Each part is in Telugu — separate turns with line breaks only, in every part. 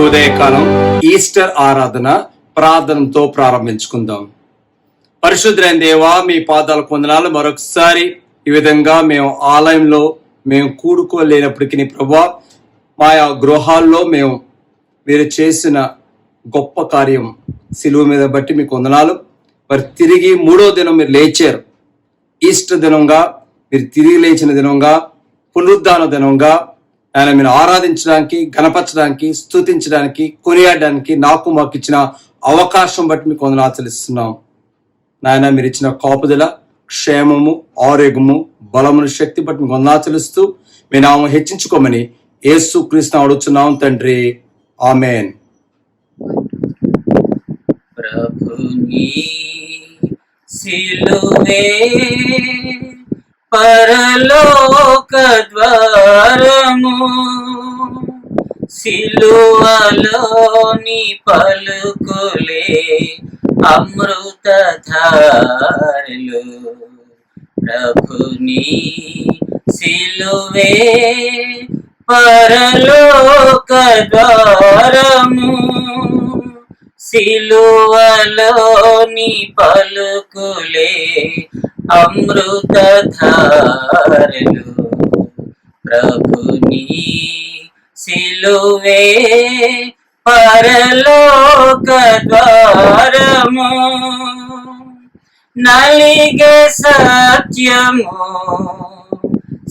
ఉదయకాలం ఈస్టర్ ఆరాధన ప్రార్థనతో ప్రారంభించుకుందాం. పరిశుద్ధులైన దేవా, మీ పాదాలకు వందనాలు. మరొకసారి ఈ విధంగా మేము ఆలయంలో కూడుకోలేనప్పటికీ ప్రభువా, మా గృహాల్లో మీరు చేసిన గొప్ప కార్యం సిలువ మీద బట్టి మీకు వందనాలు. మరి తిరిగి మూడో దినం మీరు లేచారు. ఈస్టర్ దినంగా, మీరు తిరిగి లేచిన దినంగా, పునరుద్ధాన దినంగా ఆయన మీరు ఆరాధించడానికి, గణపరచడానికి, స్తుతించడానికి, కొనియాడడానికి మాకు ఇచ్చిన అవకాశం బట్టి మీకు వందనాలు చెల్లిస్తున్నాం. నాయన, మీరు ఇచ్చిన కాపుదల, క్షేమము, ఆరోగ్యము, బలమును, శక్తి బట్టి మీకు వందనాలు చెల్లిస్తూ మీ నామం హెచ్చించుకోమని యేసు క్రీస్తుని అడుగుతున్నాం తండ్రి, ఆమేన్.
ప్రభుని సిలువే పరలోక ద్వారము, సిలువలోని పలుకులే అమృతధారలు. ప్రభుని సిలువే పరలోక ద్వారము, సిలువలోని పలుకులే అమృతధారలు. ప్రభుని సిలువే పరలోక ద్వారము, నలిగే సత్యము,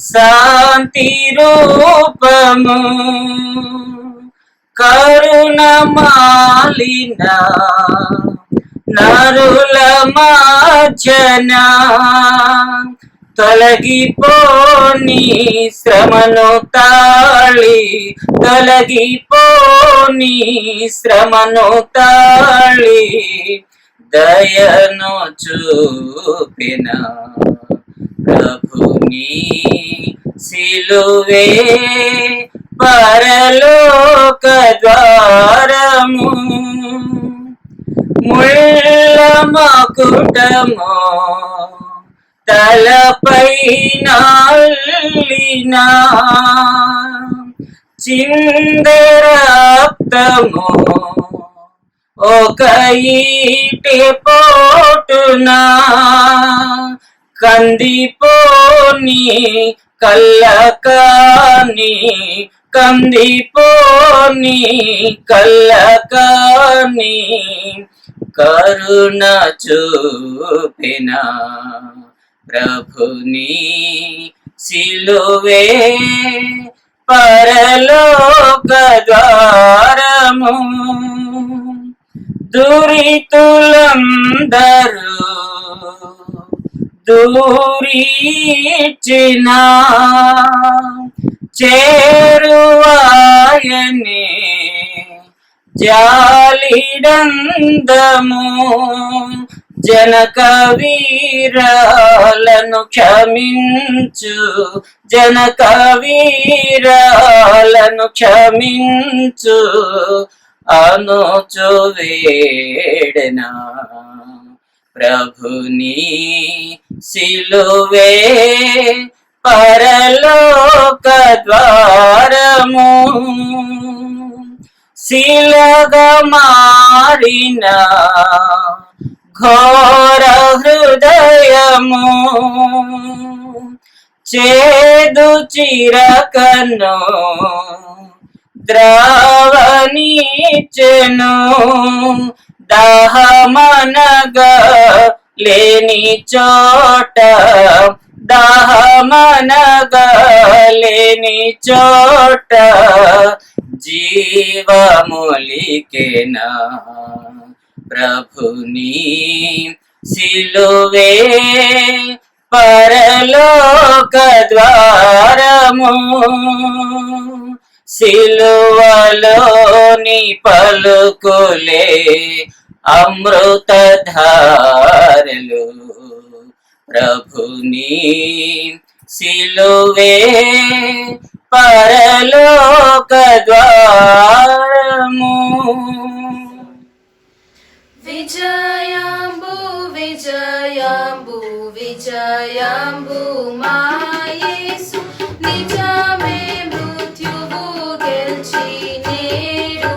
శాంతి రూపము, కరుణ మాలిన నరుల మధ్యన తొలగిపోని శ్రమను తాళి, తొలగిపోని శ్రమను తాళి దయను చూపిన ప్రభుని సిలువే పరలోక ద్వారము, ముళ్ళ మకుటము తలపై నాలిన, చిందె రక్తము ఒక ఈటె పోటునా, కందిపోని కళ్ళకాని, కందిపోని కళ్ళకాని కరుణ చూపిన ప్రభుని సిలువే పరలోక ద్వారము, దురితులందరూ దూరిచిన చేరువాయనే జాలిడందము, జనక వీరాలను క్షమించు, జనక వీరాలను క్షమించు అనుచు వేడనా ప్రభుని సిలువే పరలోక ద్వారము, శిలగా మారిన ఘోర హృదయము, చేదు చిరకను ద్రావణిచెను, దాహమనగా లేని చోట, దాహమనగా లేని చోట జీవములికెనా ప్రభుని సిలువే పరలోక ద్వారము, సిలువలోని పలుకులే అమృతధారలు. ప్రభుని సిలువే పరలోక ద్వారము.
విజయాంబు విజయాంబు విజయాంబు మా యేసు నిజమే మృత్యువు గెలిచి నేడు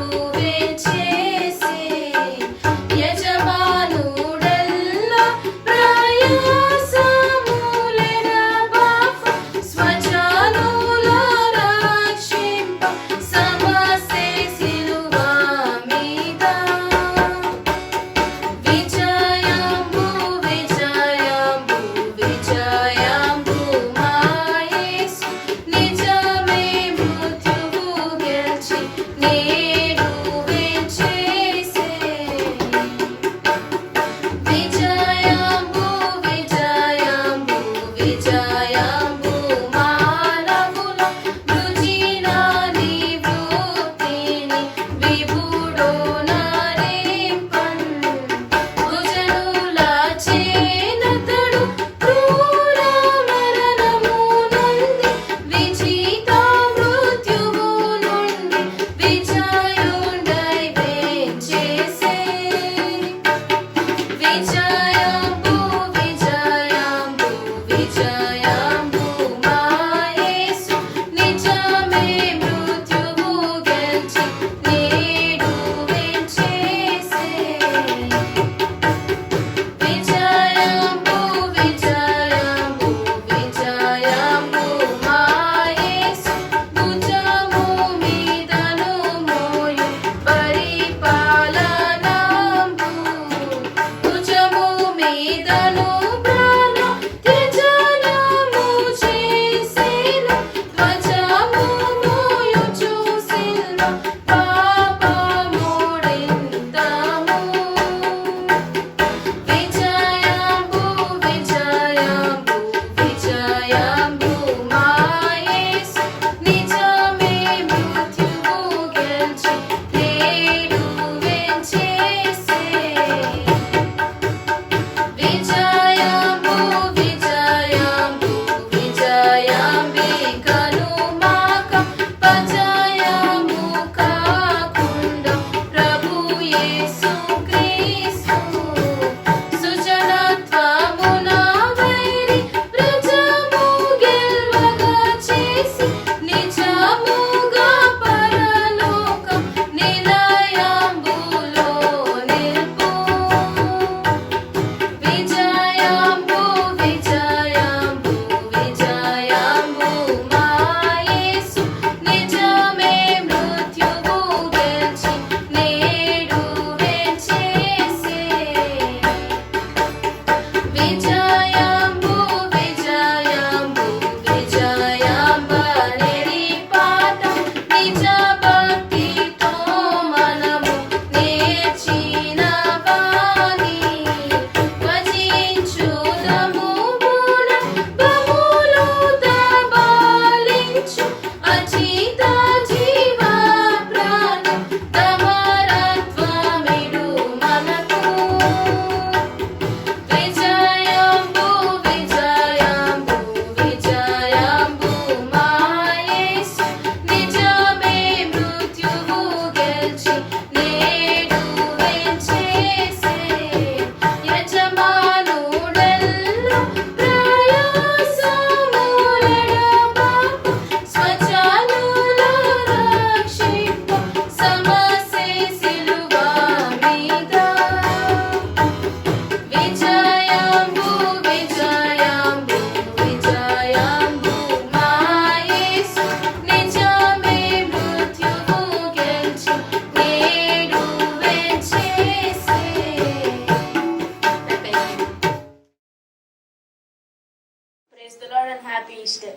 Praise the Lord and happy Easter.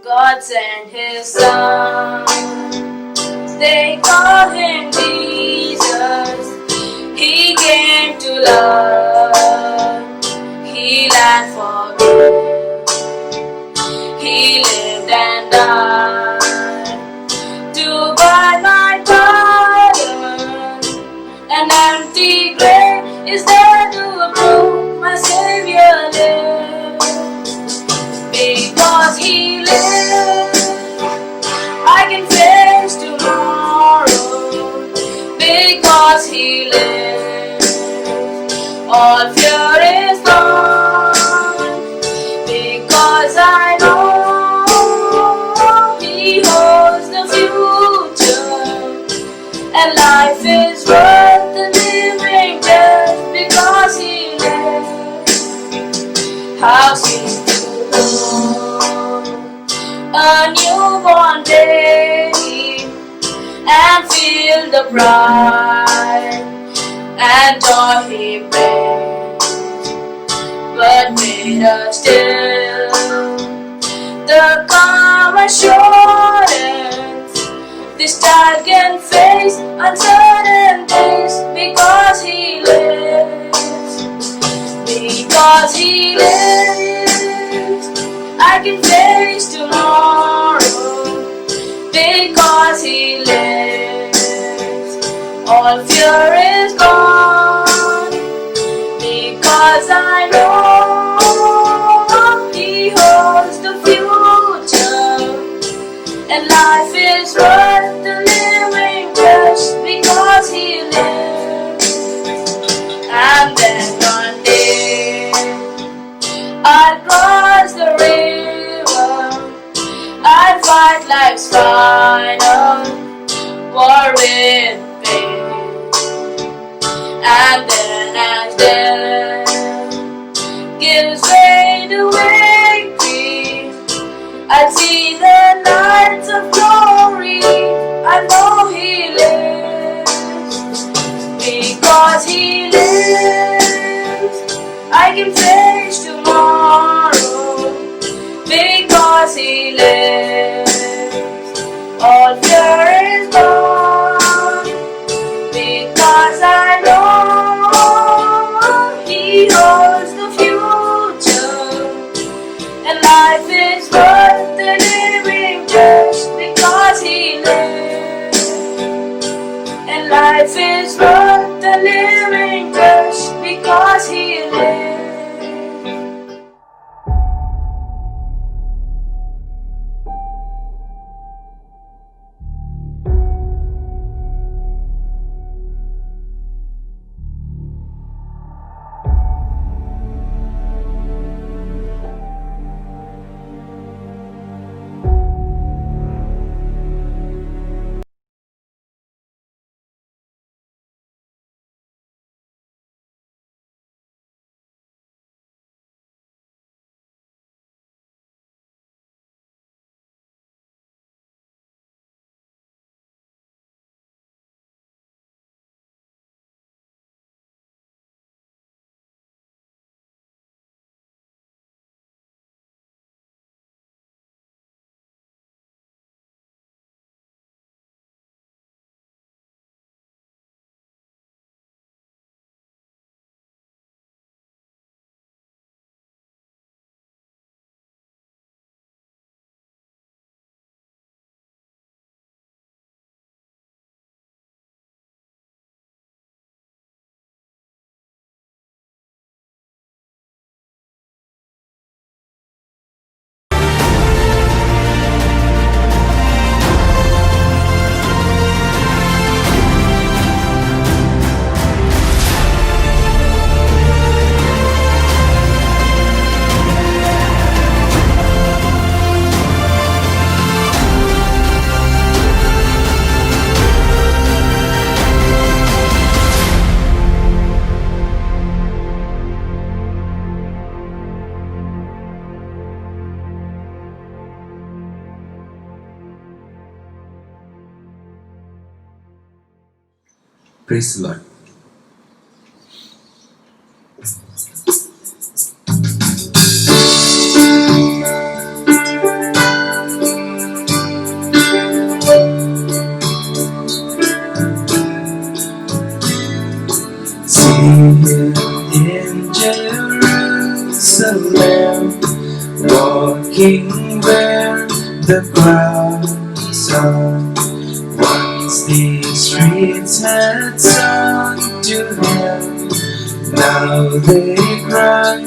God sent his son, they call him Jesus. He came to love, heal and forgive. He lived and died to buy my pardon. An empty grave is there to prove my Savior lives. Because he lives, I can face tomorrow. Because he lives, all fear is gone. Because I know he holds the future, and life is worth the living just because he lives. How sweet to hold a newborn baby and feel the pride and joy he brings, but made us still the calm assurance this child can face uncertain days because he lives. Because he lives, I can face tomorrow. Because he lives, all fear is gone. Because I know he holds the future, and life is worth the living just because he lives. And then one day I'll cross the river, I'll fight life's final war with pain. And then as death gives way to victory, I see the lights of glory. I know he lives. Because he lives, I can face tomorrow. Because he lives, all fear is gone. Because I know he holds the future, and life is worth the living just because he lives. And life is worth the living just because he lives.
Praise the Lord. In Jerusalem, walking where the crowds are. Once these streets had sung to him, now they cry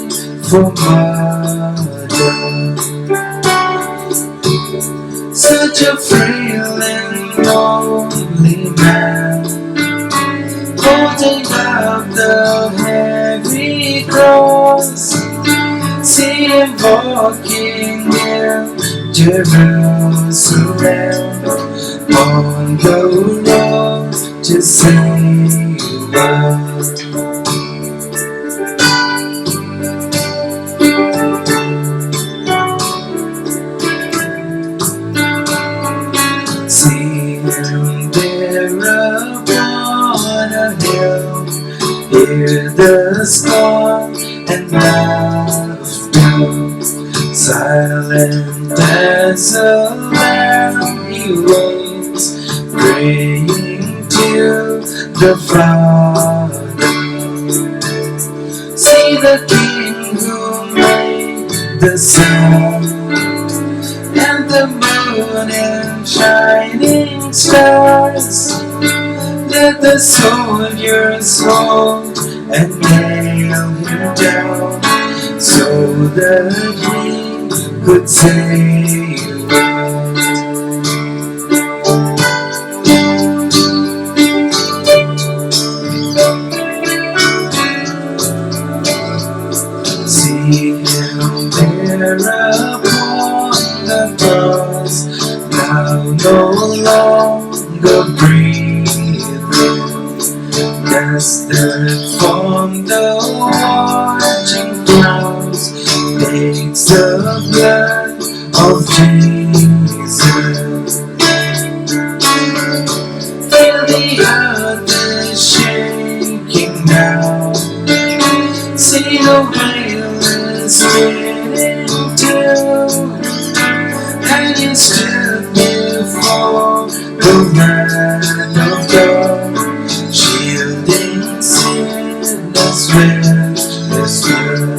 for murder. Such a frail and lonely man, holding up the heavy cross. See him walking in Jerusalem, on the road to save us. See him there upon a hill, hear the scorn and laughter. Silent as a lamb he waits, praying to the Father. See the King who made the sun and the moon and shining stars. Let the soldiers hold and nail him down, so that he could save us. See him there upon the cross, now no longer breathing, mastered from the watching clouds, takes the blood of Jesus. Feel the earth is shaking now, see the wheel is spinning too, and you stood before the man of God, shielding sinners with his blood.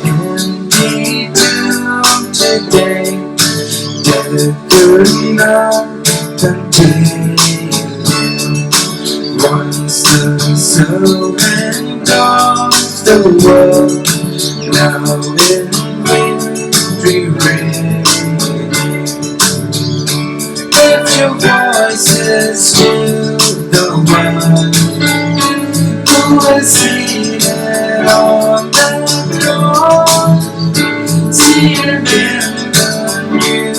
Empty tomb today, death could not contain him. Once the servant of the world, now in victory reigning. Lift your voices to the one who is seated on the throne. See him in the new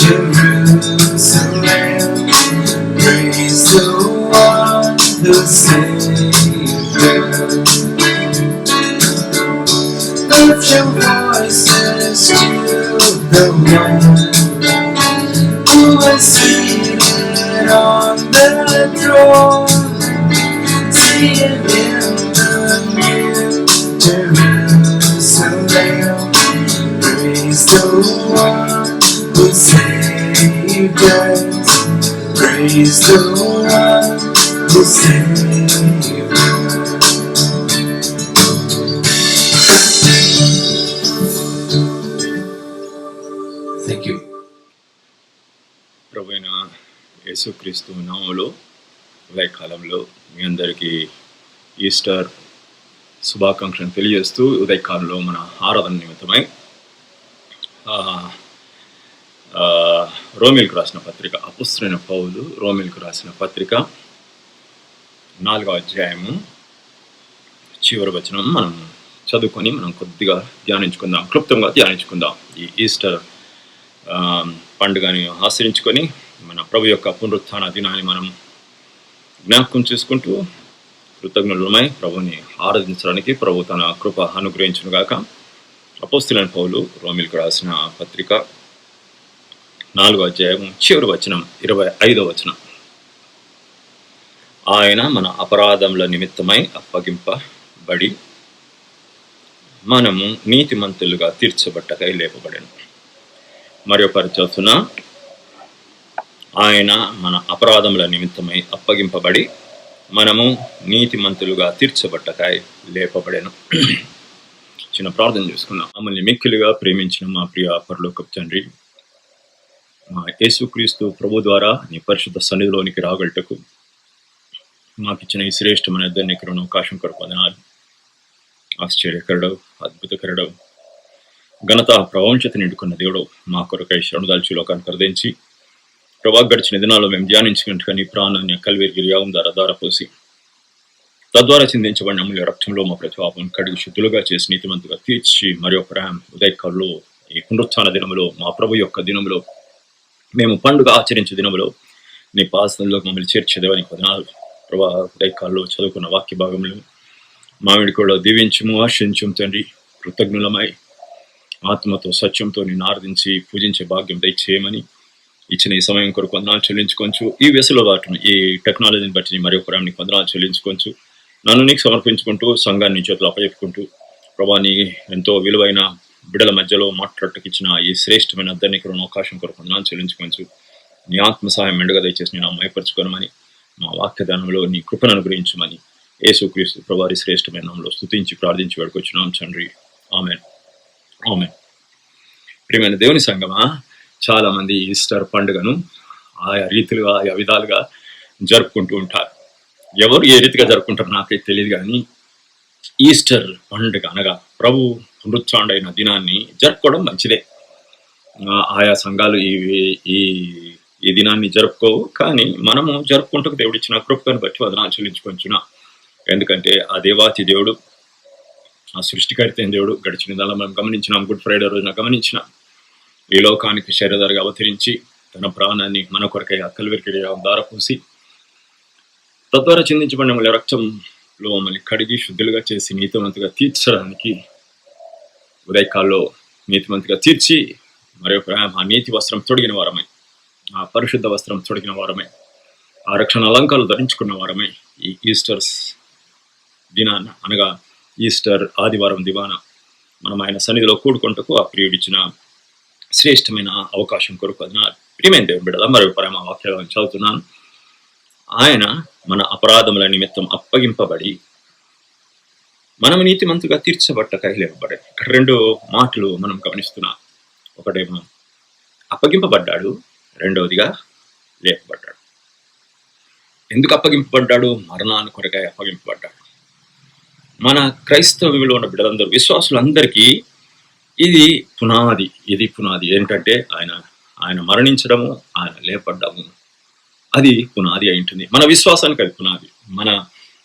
Jerusalem. Praise the one who saved us. Lift your voices to the one who is seated on the throne. See him in the new Jerusalem. Praise the one who saved us. Praise the one who saved us. Thank you.
ప్రభువైన యేసుక్రీస్తు నామములో ఉదయకాలంలో మీ అందరికీ ఈస్టర్ శుభాకాంక్షలను తెలియజేస్తూ ఉదయకాలంలో మన ఆరాధన నిమిత్తమై రోమిల్కు రాసిన పత్రిక, అపుస్తలుడైన పౌలు రోమిల్కు రాసిన పత్రిక 4వ అధ్యాయము చివరి వచనం మనం చదువుకొని మనం కొద్దిగా ధ్యానించుకుందాం, క్లుప్తంగా ధ్యానించుకుందాం. ఈ ఈస్టర్ పండుగని ఆచరించుకొని మన ప్రభు యొక్క పునరుత్థాన దినాన్ని మనం జ్ఞాపకం చేసుకుంటూ కృతజ్ఞులమై ప్రభుని ఆరాధించడానికి ప్రభు తన కృప అనుగ్రహించును గాక. అపోస్తలుడైన పౌలు రోమీయులకు రాసిన పత్రిక 4వ అధ్యాయము చివరి వచనం 25వ వచనం. ఆయన మన అపరాధముల నిమిత్తమై అప్పగింపబడి మనము నీతిమంతులుగా తీర్చబట్టకై లేపబడెను. మరియు పరిచవుతున్న ఆయన మన అపరాధముల నిమిత్తమై అప్పగింపబడి మనము నీతిమంతులుగా తీర్చబట్టకై లేపబడెను. చిన్న ప్రార్థన చేసుకున్నాం. మమ్మల్ని మిక్కిలిగా ప్రేమించిన మా ప్రియ పరలోకపు తండ్రి, మా యేసుక్రీస్తు ప్రభు ద్వారా నీ పరిశుద్ధ సన్నిధిలోనికి రాగలటకు మాకు ఇచ్చిన ఈ శ్రేష్టమైన ధన్యకరణ అవకాశం కొరకు వందనాలు. ఆశ్చర్యకరుడవు, అద్భుతకరుడవు, ఘనత ప్రవంచత నిండుకున్న దేవుడు మా కొరకై శరణుదాల్చి లోకానికి కరుదించి ప్రభా గడిచిన దినాల్లో మేము ధ్యానించినట్టుగా నీ ప్రాణాన్ని కల్వేరి యాగం ద్వారా దారపోసి తద్వారా చిందించబడిన అమూల్య రక్తంలో మా ప్రతిపాపం కడిగి శుద్ధులుగా చేసి నీతిమంతుగా తీర్చి మరియు ప్రేమ ఉదయకాల్లో ఈ పునరుత్థాన దినములో మా ప్రభు యొక్క దినములో మేము పండుగ ఆచరించే దినములో నీ పాసనలో మమ్మల్ని చేర్చేదేవానికి వదనాలు. ప్రభా ఉదయకాల్లో చదువుకున్న వాక్య భాగంలో మామిడి కూడా దీవించము, ఆశించము తండ్రి. కృతజ్ఞులమై ఆత్మతో సత్యంతో నిన్ను ఆరాధించి పూజించే భాగ్యం దయచేయమని ఇచ్చిన ఈ సమయం కొరకు వందనాలు చెల్లించుకోవచ్చు. ఈ వెసులో వాటిని ఈ టెక్నాలజీని బట్టి మరి ఒక నీకు వందనాలు చెల్లించుకోవచ్చు. నన్ను నీకు సమర్పించుకుంటూ సంఘాన్ని చేతులు అప్పచెప్పుకుంటూ ప్రభా నీ ఎంతో విలువైన బిడల మధ్యలో మాట్లాడటకు ఇచ్చిన ఈ శ్రేష్టమైన ధన్యకరణ అవకాశం కొరకు వందనాలు చెల్లించుకోవచ్చు. నీ ఆత్మ సహాయం మెండుగా దయచేసి నేను అమ్మాయపరచుకోనమని మా వాక్యదానంలో నీ కృపను అనుగ్రహించమని యేసుక్రీస్తు ప్రభువారి శ్రేష్టమైన నామములో స్తుతించి ప్రార్థించి వేడుకొచ్చున్నాం తండ్రి. ఆమేన్. ఆమేన్. ప్రియమైన దేవుని సంగమా, చాలా మంది ఈస్టర్ పండుగను ఆయా రీతిలుగా ఆయా విధాలుగా జరుపుకుంటూ ఉంటారు. ఎవరు ఏ రీతిగా జరుపుకుంటారు నాకైతే తెలియదు, కానీ ఈస్టర్ పండుగ అనగా ప్రభు పునరుత్థానుడైన దినాన్ని జరుపుకోవడం మంచిదే. ఆయా సంఘాలు ఈ దినాన్ని జరుపుకోవు, కానీ మనము జరుపుకుంటూ దేవుడు ఇచ్చిన కృపను బట్టి వదనాలు చెల్లించుకొంచున్నా. ఎందుకంటే ఆ దేవాతి దేవుడు, ఆ సృష్టికర్త అయిన దేవుడు గడిచిన దానిలో మనం గమనించినాం. గుడ్ ఫ్రైడే రోజున గమనించినాం. ఈ లోకానికి శరీరధారిగా అవతరించి తన ప్రాణాన్ని మన కొరకై కల్వరికి దారపోసి తద్వారా చిందించబడిన రక్తంలో మమ్మల్ని కడిగి శుద్ధులుగా చేసి నీతిమంతుగా తీర్చడానికి ఉదయకాల్లో నీతిమంతుగా తీర్చి మరియు ఆ నీతి వస్త్రం తొడిగిన వారమై, ఆ పరిశుద్ధ వస్త్రం తొడిగిన వారమై, ఆ రక్షణ అలంకారాలు ధరించుకున్న వారమై ఈ ఈస్టర్స్ దినాన అనగా ఈస్టర్ ఆదివారం దివాన మనం ఆయన సన్నిధిలో కూడుకుంటకు ఆ ప్రియుడిచ్చిన శ్రేష్టమైన అవకాశం కొరకు అది నా ప్రియమైన దేవుని బిడ్డల మరియు పరమ వాక్యాలను చదువుతున్నాను. ఆయన మన అపరాధముల నిమిత్తం అప్పగింపబడి మనం నీతిమంతుగా తీర్చబట్టకై లేపబడే. ఇక్కడ 2 మాటలు మనం గమనిస్తున్నాం. ఒకటేమో అప్పగింపబడ్డాడు, రెండవదిగా లేపబడ్డాడు. ఎందుకు అప్పగింపబడ్డాడు? మరణాన్ని కొరకై అప్పగింపబడ్డాడు. మన క్రైస్తవులో ఉన్న బిడ్డలందరూ, విశ్వాసులందరికీ ఇది పునాది. ఏంటంటే ఆయన మరణించడము, ఆయన లేపడ్డము, అది పునాది అయి ఉంటుంది. మన విశ్వాసానికి అది పునాది.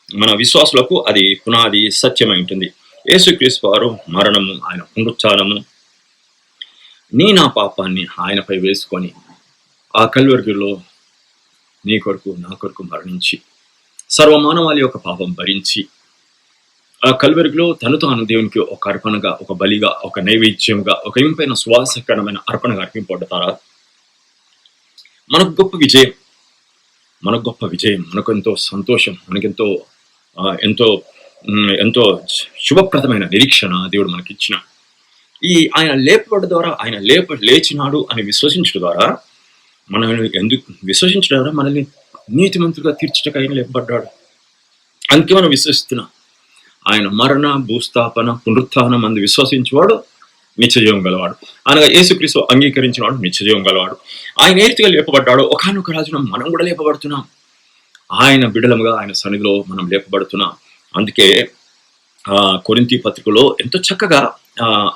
మన విశ్వాసులకు అది పునాది సత్యమై ఉంటుంది. యేసుక్రీస్తు వారు మరణము, ఆయన పునరుత్థానము, నా పాపాన్ని ఆయనపై వేసుకొని ఆ కల్వరిలో నీ కొరకు నా కొరకు మరణించి సర్వమానవాళి యొక్క పాపం భరించి ఆ కల్వరిలో తను తాను దేవునికి ఒక అర్పణగా, ఒక బలిగా, ఒక నైవేద్యంగా, ఒక ఇంపైన శ్వాసకరమైన అర్పణగా అర్పింపబడతారా? మనకు గొప్ప విజయం, మనకు ఎంతో సంతోషం, మనకెంతో ఎంతో శుభప్రదమైన నిరీక్షణ దేవుడు మనకిచ్చిన ఈ ఆయన లేపబడ్డ ద్వారా, ఆయన లేచినాడు అని విశ్వసించడం ద్వారా, మనల్ని ఎందుకు విశ్వసించడం ద్వారా మనల్ని నీతిమంతులుగా తీర్చటకు ఆయన లేపబడ్డాడు. అందుకే మనం విశ్వసిస్తున్నాం. ఆయన మరణ, భూస్థాపన, పునరుత్థానం అందు విశ్వసించేవాడు నిత్యజీవం గలవాడు. అనగా యేసుక్రీస్తు అంగీకరించినవాడు నిత్యజీవం గలవాడు. ఆయన ఏ రీతిగా లేపబడ్డాడో ఒకానొక రాజున మనం కూడా లేపబడుతున్నాం. ఆయన బిడలముగా ఆయన సన్నిధిలో మనం లేపబడుతున్నాం. అందుకే కొరింథీ పత్రికలో ఎంతో చక్కగా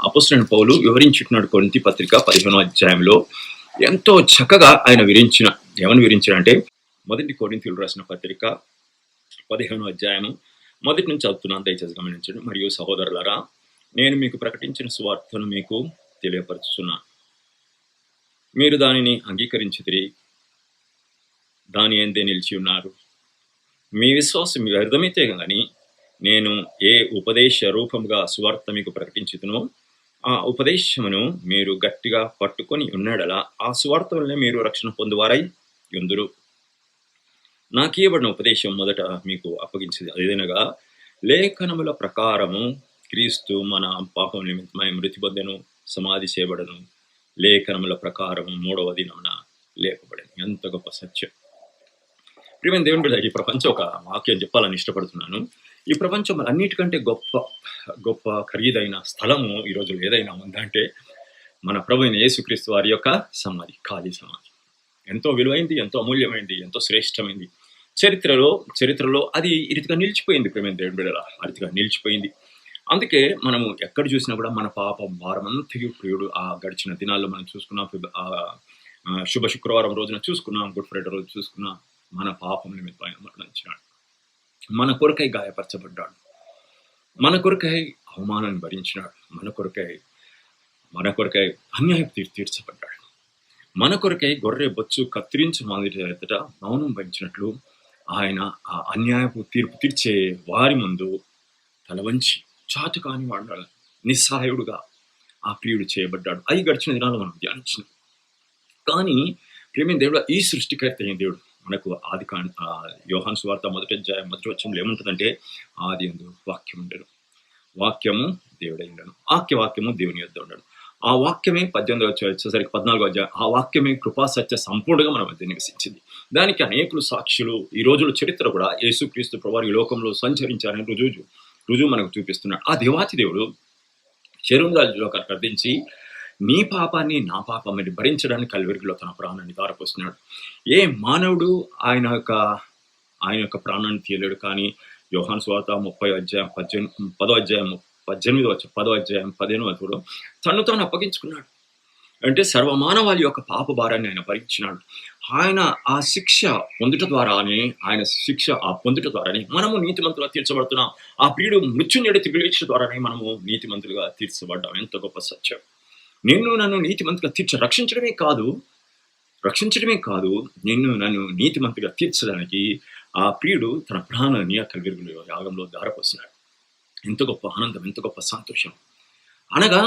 అపోస్తలుడైన పౌలు వివరించుకున్నాడు. కొరింథీ పత్రిక 15వ అధ్యాయంలో ఎంతో చక్కగా ఆయన ఏమని వివరించాడంటే, 1 కొరింథీయులకు రాసిన పత్రిక 15వ అధ్యాయము మొదటి నుంచి చదువుతున్నాను, దయచేసి గమనించండి. మరియు సహోదరులారా, నేను మీకు ప్రకటించిన సువార్తను మీకు తెలియపరుచుతున్నాను. మీరు దానిని అంగీకరించితిరి, దాని యందే నిలిచి ఉన్నారు, మీ విశ్వాసం వ్యర్థమైతే కానీ నేను ఏ ఉపదేశ రూపముగా సువార్త మీకు ప్రకటించుతునో ఆ ఉపదేశమును మీరు గట్టిగా పట్టుకొని ఉన్నాడలా ఆ సువార్త వల్లనే మీరు రక్షణ పొందువారై ఉందురు. నాకు ఇవ్వబడిన ఉపదేశం మొదట మీకు అప్పగించింది అదేనగా, లేఖనముల ప్రకారము క్రీస్తు మన పాపం నిమిత్తమై మృతి పొందెను, సమాధి చేయబడను, లేఖనముల ప్రకారము 3వ దినమున లేపబడను. ఎంత గొప్ప సత్యం! ప్రియమైన దేవుని బిడ్డ, ఈ ప్రపంచం ఒక వాక్యం చెప్పాలని ఇష్టపడుతున్నాను. ఈ ప్రపంచం అన్నిటికంటే గొప్ప గొప్ప ఖరీదైన స్థలము ఈరోజు ఏదైనా ఉందంటే మన ప్రభు అయిన యేసుక్రీస్తు వారి యొక్క సమాధి, ఖాళీ సమాధి. ఎంతో విలువైంది, ఎంతో అమూల్యమైంది, ఎంతో శ్రేష్టమైంది. చరిత్రలో అది ఈ రీతిగా నిలిచిపోయింది. ప్రియమైన దేవుని బిడ్డల, ఆ రీతిగా నిలిచిపోయింది. అందుకే మనము ఎక్కడ చూసినా కూడా మన పాపం భారమంతయు ప్రియుడు ఆ గడిచిన దినాల్లో మనం చూసుకున్నాం. శుభ శుక్రవారం రోజున చూసుకున్నాం, గుడ్ ఫ్రైడే రోజు చూసుకున్నాం. మన పాపం నిమిత్తం ఆయన మరణించినాడు, మన కొరకై గాయపరచబడ్డాడు, మన కొరకై అవమానాన్ని భరించినాడు, మన కొరకై అన్యాయం తీర్చబడ్డాడు, మన కొరకై గొర్రె బొచ్చు కత్తిరించు మాదిరి ఎదుట మౌనం వహించినట్లు ఆయన ఆ అన్యాయపు తీర్పు తీర్చే వారి ముందు తల వంచి చాటు కాని వాడు నిస్సహాయుడుగా ఆ ప్రియుడు చేయబడ్డాడు. అవి గడిచిన దినాలు మనం ధ్యానించినాం. కానీ ప్రేమైన దేవుడు, ఈ సృష్టికర్త అయిన దేవుడు మనకు యోహాను సువార్త 1వ వచనంలో ఏముంటుందంటే, ఆది యందు వాక్యం ఉండెను, వాక్యము దేవుడై ఉండెను, వాక్యము దేవుని యొద్ద ఉండెను. ఆ వాక్యమే 18వ వచ్చేసరికి 14వ అధ్యాయం, ఆ వాక్యమే కృపా సత్య సంపూర్ణంగా మన మధ్య నివసించింది. దానికి అనేకులు సాక్షులు. ఈ రోజుల చరిత్ర కూడా యేసుక్రీస్తు ప్రభువు ఈ లోకంలో సంచరించారని రుజువు మనకు చూపిస్తున్నాడు. ఆ దేవాతి దేవుడు శరీరంలో కర్దించి నీ పాపాన్ని నా పాపాన్ని భరించడానికి కల్వరిలో తన ప్రాణాన్ని ధారపోస్తున్నాడు. ఏ మానవుడు ఆయన యొక్క ప్రాణాన్ని తీయలేడు. కానీ యోహాను సువార్త 10వ అధ్యాయం 15వ తను తాను అప్పగించుకున్నాడు. అంటే సర్వమానవాళి యొక్క పాప భారాన్ని ఆయన భరించినాడు. ఆయన ఆ శిక్ష పొందుట ద్వారానే మనము నీతిమంతులుగా తీర్చబడుతున్నాం. ఆ ప్రియుడు మృత్యుంజయుడు తిరిగిలేచడం ద్వారానే మనము నీతిమంతులుగా తీర్చబడ్డాం. ఎంత గొప్ప సత్యం! నన్ను నీతిమంతులుగా రక్షించడమే కాదు, నన్ను నీతిమంతులుగా తీర్చడానికి ఆ ప్రియుడు తన ప్రాణాన్ని ఆ కల్వరి యాగంలో ధారపోసినాడు. ఎంత గొప్ప ఆనందం, ఎంత గొప్ప సంతోషం! అనగా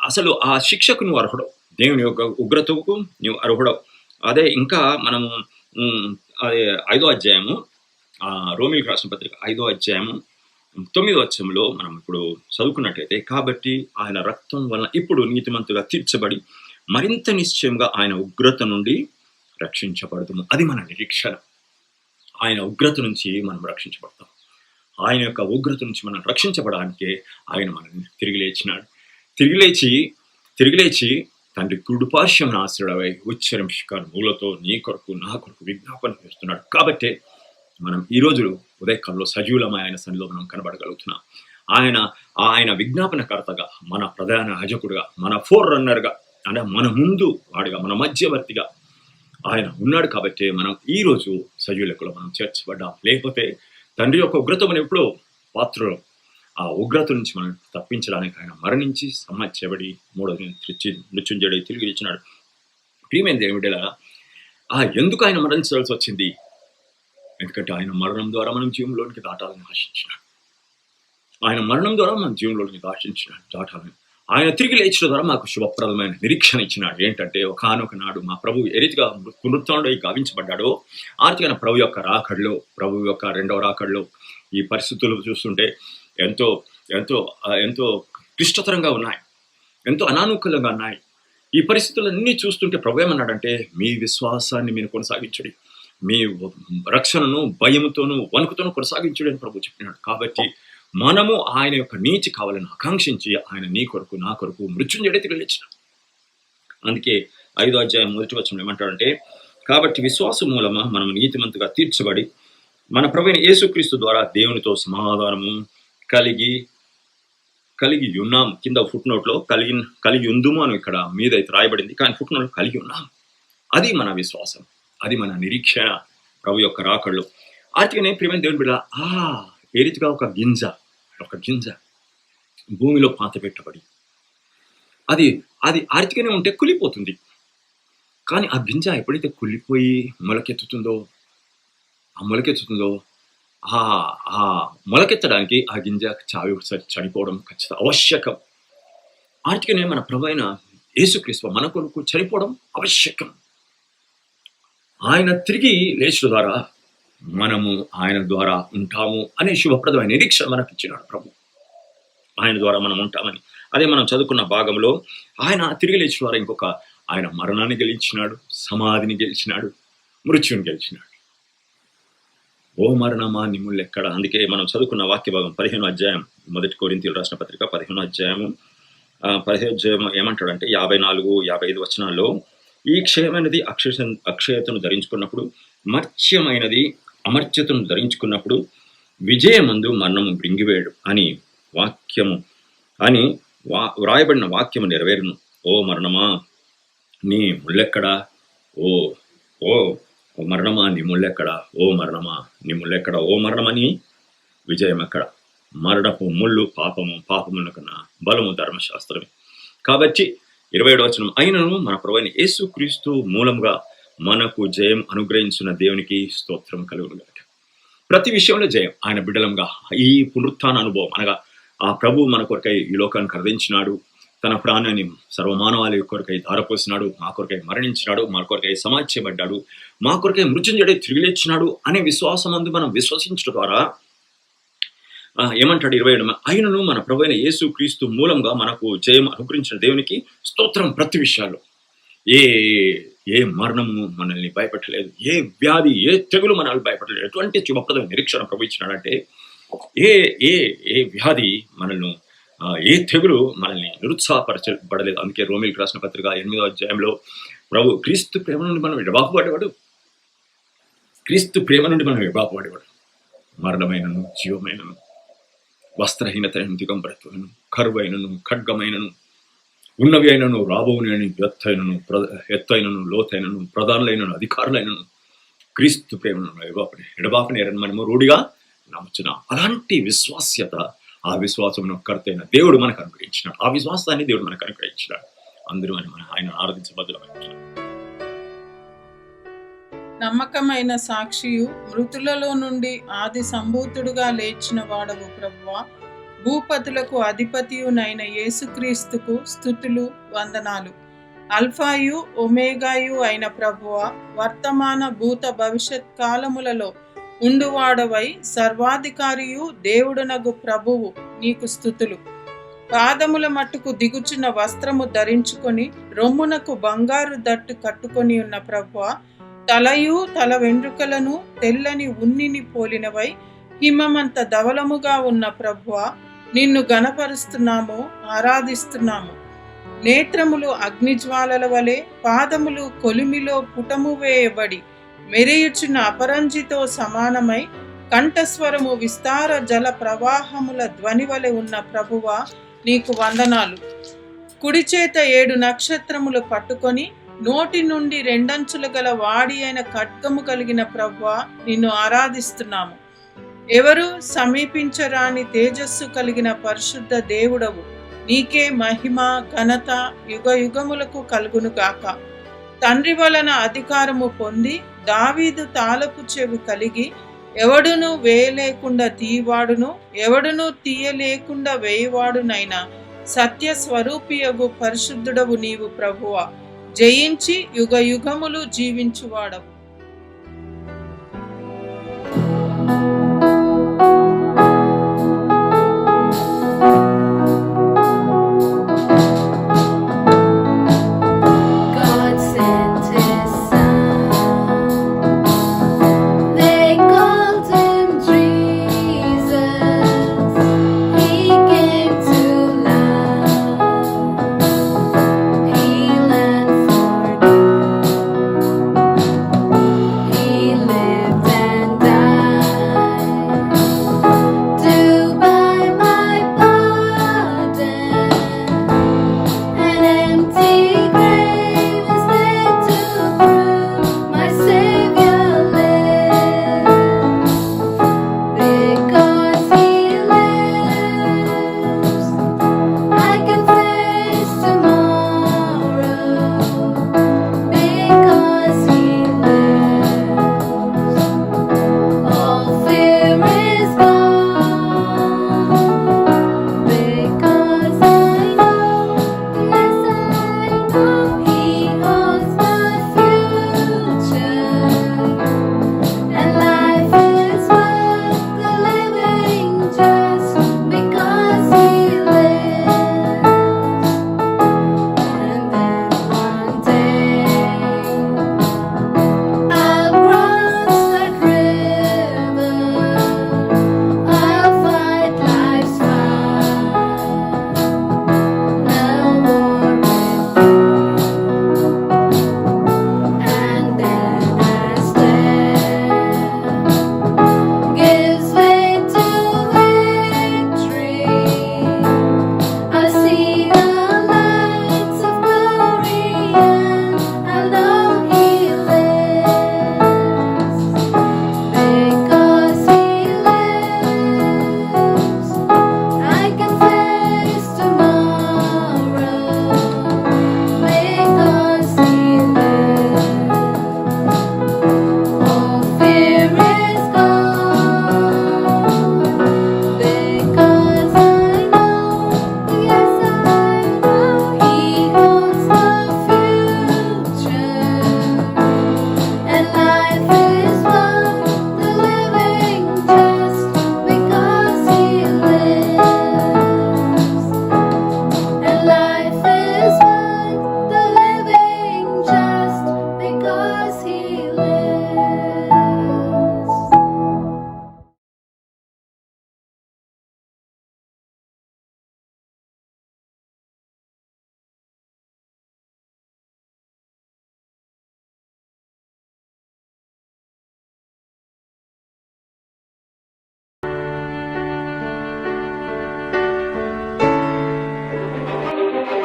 అసలు ఆ శిక్షకు నువ్వు అర్హుడవు, దేవుని యొక్క ఉగ్రతకు నువ్వు అర్హుడవు. అదే ఇంకా మనము అదే 5వ అధ్యాయము రోమీయులకు రాసిన పత్రిక 5వ అధ్యాయము 9వ వచనంలో మనం ఇప్పుడు చదువుకున్నట్లయితే, కాబట్టి ఆయన రక్తం వలన ఇప్పుడు నీతిమంతుగా తీర్చబడి మరింత నిశ్చయంగా ఆయన ఉగ్రత నుండి రక్షించబడతాము. అది మన నిరీక్షణ. ఆయన ఉగ్రత నుంచి మనం రక్షించబడతాం. ఆయన యొక్క ఉగ్రత నుంచి మనం రక్షించబడడానికే ఆయన మనల్ని తిరిగి లేచి తండ్రి కుడిపార్శ్వమున ఆశ్రయుడవై ఉచ్చరించుకారు మూలతో నీ కొరకు నా కొరకు విజ్ఞాపన చేస్తున్నాడు. కాబట్టి మనం ఈ రోజు ఉదయకాలంలో సజీవులమై ఆయన సన్నిధిలో మనం కనబడగలుగుతున్నాం. ఆయన విజ్ఞాపనకర్తగా, మన ప్రధాన యాజకుడుగా, మన ఫోర్ రన్నర్గా, అంటే మన ముందు వాడిగా, మన మధ్యవర్తిగా ఆయన ఉన్నాడు. కాబట్టి మనం ఈ రోజు సజీవులకు మనం చేర్చబడ్డాం. లేకపోతే తండ్రి యొక్క ఉగ్రత మనం ఎప్పుడో పాత్రలో, ఆ ఉగ్రత నుంచి మనం తప్పించడానికి ఆయన మరణించి సమాధి చేయబడి 3వ దినం మృత్యుంజయుడై తిరిగి ఇచ్చినాడు. ప్రియమైన దేవుడిలా ఎందుకు ఆయన మరణించాల్సి వచ్చింది? ఎందుకంటే ఆయన మరణం ద్వారా మనం జీవంలోనికి దాటాలని ఆశించినాడు. దాటాలని ఆయన తిరిగి లేచడం ద్వారా మాకు శుభప్రదమైన నిరీక్షణ ఇచ్చినాడు. ఏంటంటే, ఒకానొక నాడు మా ప్రభు ఏ రీతిగా పునరుత్థానుడై గావించబడ్డాడో ఆ రీతిగా ప్రభు యొక్క రెండవ రాకడలో ఈ పరిస్థితులు చూస్తుంటే ఎంతో ఎంతో ఎంతో క్లిష్టతరంగా ఉన్నాయి, ఎంతో అనానుకూలంగా ఉన్నాయి. ఈ పరిస్థితులన్నీ చూస్తుంటే ప్రభు ఏమన్నాడంటే, మీ విశ్వాసాన్ని మీరు కొనసాగించండి, మీ రక్షణను భయముతోనూ వణుకుతోనూ కొనసాగించండి అని ప్రభు చెప్పినాడు. కాబట్టి మనము ఆయన యొక్క నీతి కావాలని ఆకాంక్షించి ఆయన నీ కొరకు నా కొరకు మృత్యుంజయుడై తిరిగి లేచినాడు. అందుకే 5వ అధ్యాయం 1వ వచనం ఏమంటాడంటే, కాబట్టి విశ్వాసం మూలమా మనం నీతిమంతుగా తీర్చబడి మన ప్రభువైన యేసుక్రీస్తు ద్వారా దేవునితో సమాధానము కలిగి ఉన్నాం. కింద ఫుట్ నోట్లో కలిగి ఉందుము అని ఇక్కడ మీద అయితే రాయబడింది, కానీ ఫుట్ నోట్ కలిగి ఉన్నాం. అది మన విశ్వాసం, అది మన నిరీక్షణ ప్రభు యొక్క రాకడలో. ఆర్తిగానే ప్రియమైన దేవుని బిడ్డ, ఏ రీతిగా ఒక గింజ భూమిలో పాత పెట్టబడి అది ఆర్తిగానే ఉంటే కులిపోతుంది. కానీ ఆ గింజ ఎప్పుడైతే కులిపోయి మొలకెత్తుతుందో ఆ మొలకెత్తుతుందో ఆ ఆ మొలకెత్తడానికి ఆ గింజ చనిపోవడం ఖచ్చితంగా ఆవశ్యకం. అందుకనే మన ప్రభు అయిన యేసుక్రీస్తు మన కొరకు చనిపోవడం ఆవశ్యకం. ఆయన తిరిగి లేచుట ద్వారా మనము ఆయన ద్వారా ఉంటాము అనే శుభప్రదమైన నిరీక్షణ మనకు ఇచ్చినాడు ప్రభు. ఆయన ద్వారా మనం ఉంటామని. అదే మనం చదువుకున్న భాగంలో ఆయన తిరిగి లేచిన ద్వారా ఇంకొక ఆయన మరణాన్ని గెలిచినాడు, సమాధిని గెలిచినాడు, మృత్యుని గెలిచినాడు. ఓ మరణమా నిమ్ముళ్ళెక్కడ. అందుకే మనం చదువుకున్న వాక్య భాగం 15వ అధ్యాయం, 1 కొరింథీయులకు రాసిన పత్రిక 15వ అధ్యాయము 15వ అధ్యాయం ఏమంటాడంటే 54, 55 వచనాల్లో, ఈ క్షయమైనది అక్షయతను ధరించుకున్నప్పుడు, మర్త్యమైనది అమర్త్యతను ధరించుకున్నప్పుడు, విజయమందు మరణము మృంగివేయడు అని వ్రాయబడిన వాక్యము నెరవేరును. ఓ మరణమా నీ ముళ్ళెక్కడా, ఓ ఓ మరణమా నీ ముళ్ళెక్కడా, ఓ మరణమా నీ ముళ్ళెక్కడా, ఓ మరణమని విజయం ఎక్కడ. మరణపు ముళ్ళు పాపము, పాపముల కన్నా బలము ధర్మశాస్త్రమే. కాబట్టి 27వ వచనం, అయినను మన ప్రభువైన యేసుక్రీస్తు మూలంగా మనకు జయం అనుగ్రహించిన దేవునికి స్తోత్రం కలుగును గాక. ప్రతి విషయంలో జయం ఆయన బిడ్డలంగా. ఈ పునరుత్థాన అనుభవం అనగా ఆ ప్రభు మన కొరకై ఈ లోకానికి కర్దించినాడు, తన ప్రాణాన్ని సర్వమానవాళి కొరకై ధారపోసినాడు, మా కొరకై మరణించినాడు, మా కొరకై సమాధి చేయబడ్డాడు, మా కొరకై మృత్యుంజయుడై తిరిగి లేచినాడు అనే విశ్వాసమందు మనం విశ్వసించడం ద్వారా ఏమంటాడు 27, అయినను మన ప్రభువైన యేసుక్రీస్తు మూలంగా మనకు జయం అనుగ్రహించిన దేవునికి స్తోత్రం. ప్రతి విషయాల్లో ఏ మరణము మనల్ని భయపెట్టలేదు, ఏ వ్యాధి, ఏ తెగులు మనల్ని భయపెట్టలేదు. ఎటువంటి శుభప్రదమైన నిరీక్షణ ప్రభు ఇచ్చినాడంటే ఏ వ్యాధి మనల్ని, ఏ తెగులు మనల్ని నిరుత్సాహపరచబడలేదు. అందుకే రోమీయులకు రాసిన పత్రిక 8వ అధ్యాయంలో ప్రభు క్రీస్తు ప్రేమ నుండి మనం విడబాపబడేవాడు, క్రీస్తు ప్రేమ నుండి మనం విడబాపబడేవాడు. మరణమైనను, జీవమైనను, వస్త్రహీనతైన, దిగంబరత్వమైనను, కరువైనను, ఖడ్గమైనను, ఉన్నవి అయినను, రాబోనని, ఎత్తైనను, లోతైనను, ప్రధానులైనను, అధికారులైనను క్రీస్తు ప్రేమను ఎడబాపనేరని మనము రూఢిగా నమ్ముచున్న అలాంటి విశ్వాస్యత, ఆ విశ్వాసం కర్తైన దేవుడు మనకు అనుగ్రహించినాడు. ఆ విశ్వాసాన్ని దేవుడు మనకు అనుగ్రహించినాడు. అందరూ ఆయన ఆరాధించబద్దులమైన
నమ్మకమైన సాక్షియు, మృతులలో నుండి ఆది సంభూతుడుగా లేచిన వాడవు ప్రభువా, భూపతులకు అధిపతియునైన యేసుక్రీస్తుకు స్తుతులు, వందనాలు. అల్ఫాయు ఒమేగాయు అయిన ప్రభువా, వర్తమాన భూత భవిష్యత్ కాలములలో ఉండువాడవై సర్వాధికారియు దేవుడునగు ప్రభువు నీకు స్తుతులు. పాదముల మట్టుకు దిగుచున్న వస్త్రము ధరించుకొని, రొమ్మునకు బంగారు దట్టు కట్టుకొని ఉన్న ప్రభువా, తలయు తల వెంట్రుకలను తెల్లని ఉన్నిని పోలినవై హిమమంత ధవలముగా ఉన్న ప్రభువా, నిన్ను గణపరుస్తున్నాము, ఆరాధిస్తున్నాము. నేత్రములు అగ్నిజ్వాలల వలె, పాదములు కొలిమిలో పుటము వేయబడి మెరియుచున్న అపరంజితో సమానమై, కంఠస్వరము విస్తార జల ప్రవాహముల ధ్వని వలె ఉన్న ప్రభువా, నీకు వందనాలు. కుడి చేత 7 నక్షత్రములు పట్టుకొని, నోటి నుండి 2 అంచులు గల వాడి అయిన ఖడ్గము కలిగిన ప్రభువా, నిన్ను ఆరాధిస్తున్నాము. ఎవరు సమీపించరాని తేజస్సు కలిగిన పరిశుద్ధ దేవుడవు, నీకే మహిమ, ఘనత యుగ యుగములకు కలుగును గాక. తండ్రి వలన అధికారము పొంది, దావీదు తాళపు చెవి కలిగి, ఎవడును వేయలేకుండా తీయవాడును, ఎవడును తీయలేకుండా వేయవాడునైనా సత్య స్వరూపియగు పరిశుద్ధుడవు నీవు ప్రభువా, జయించి యుగ యుగములు జీవించువాడవు.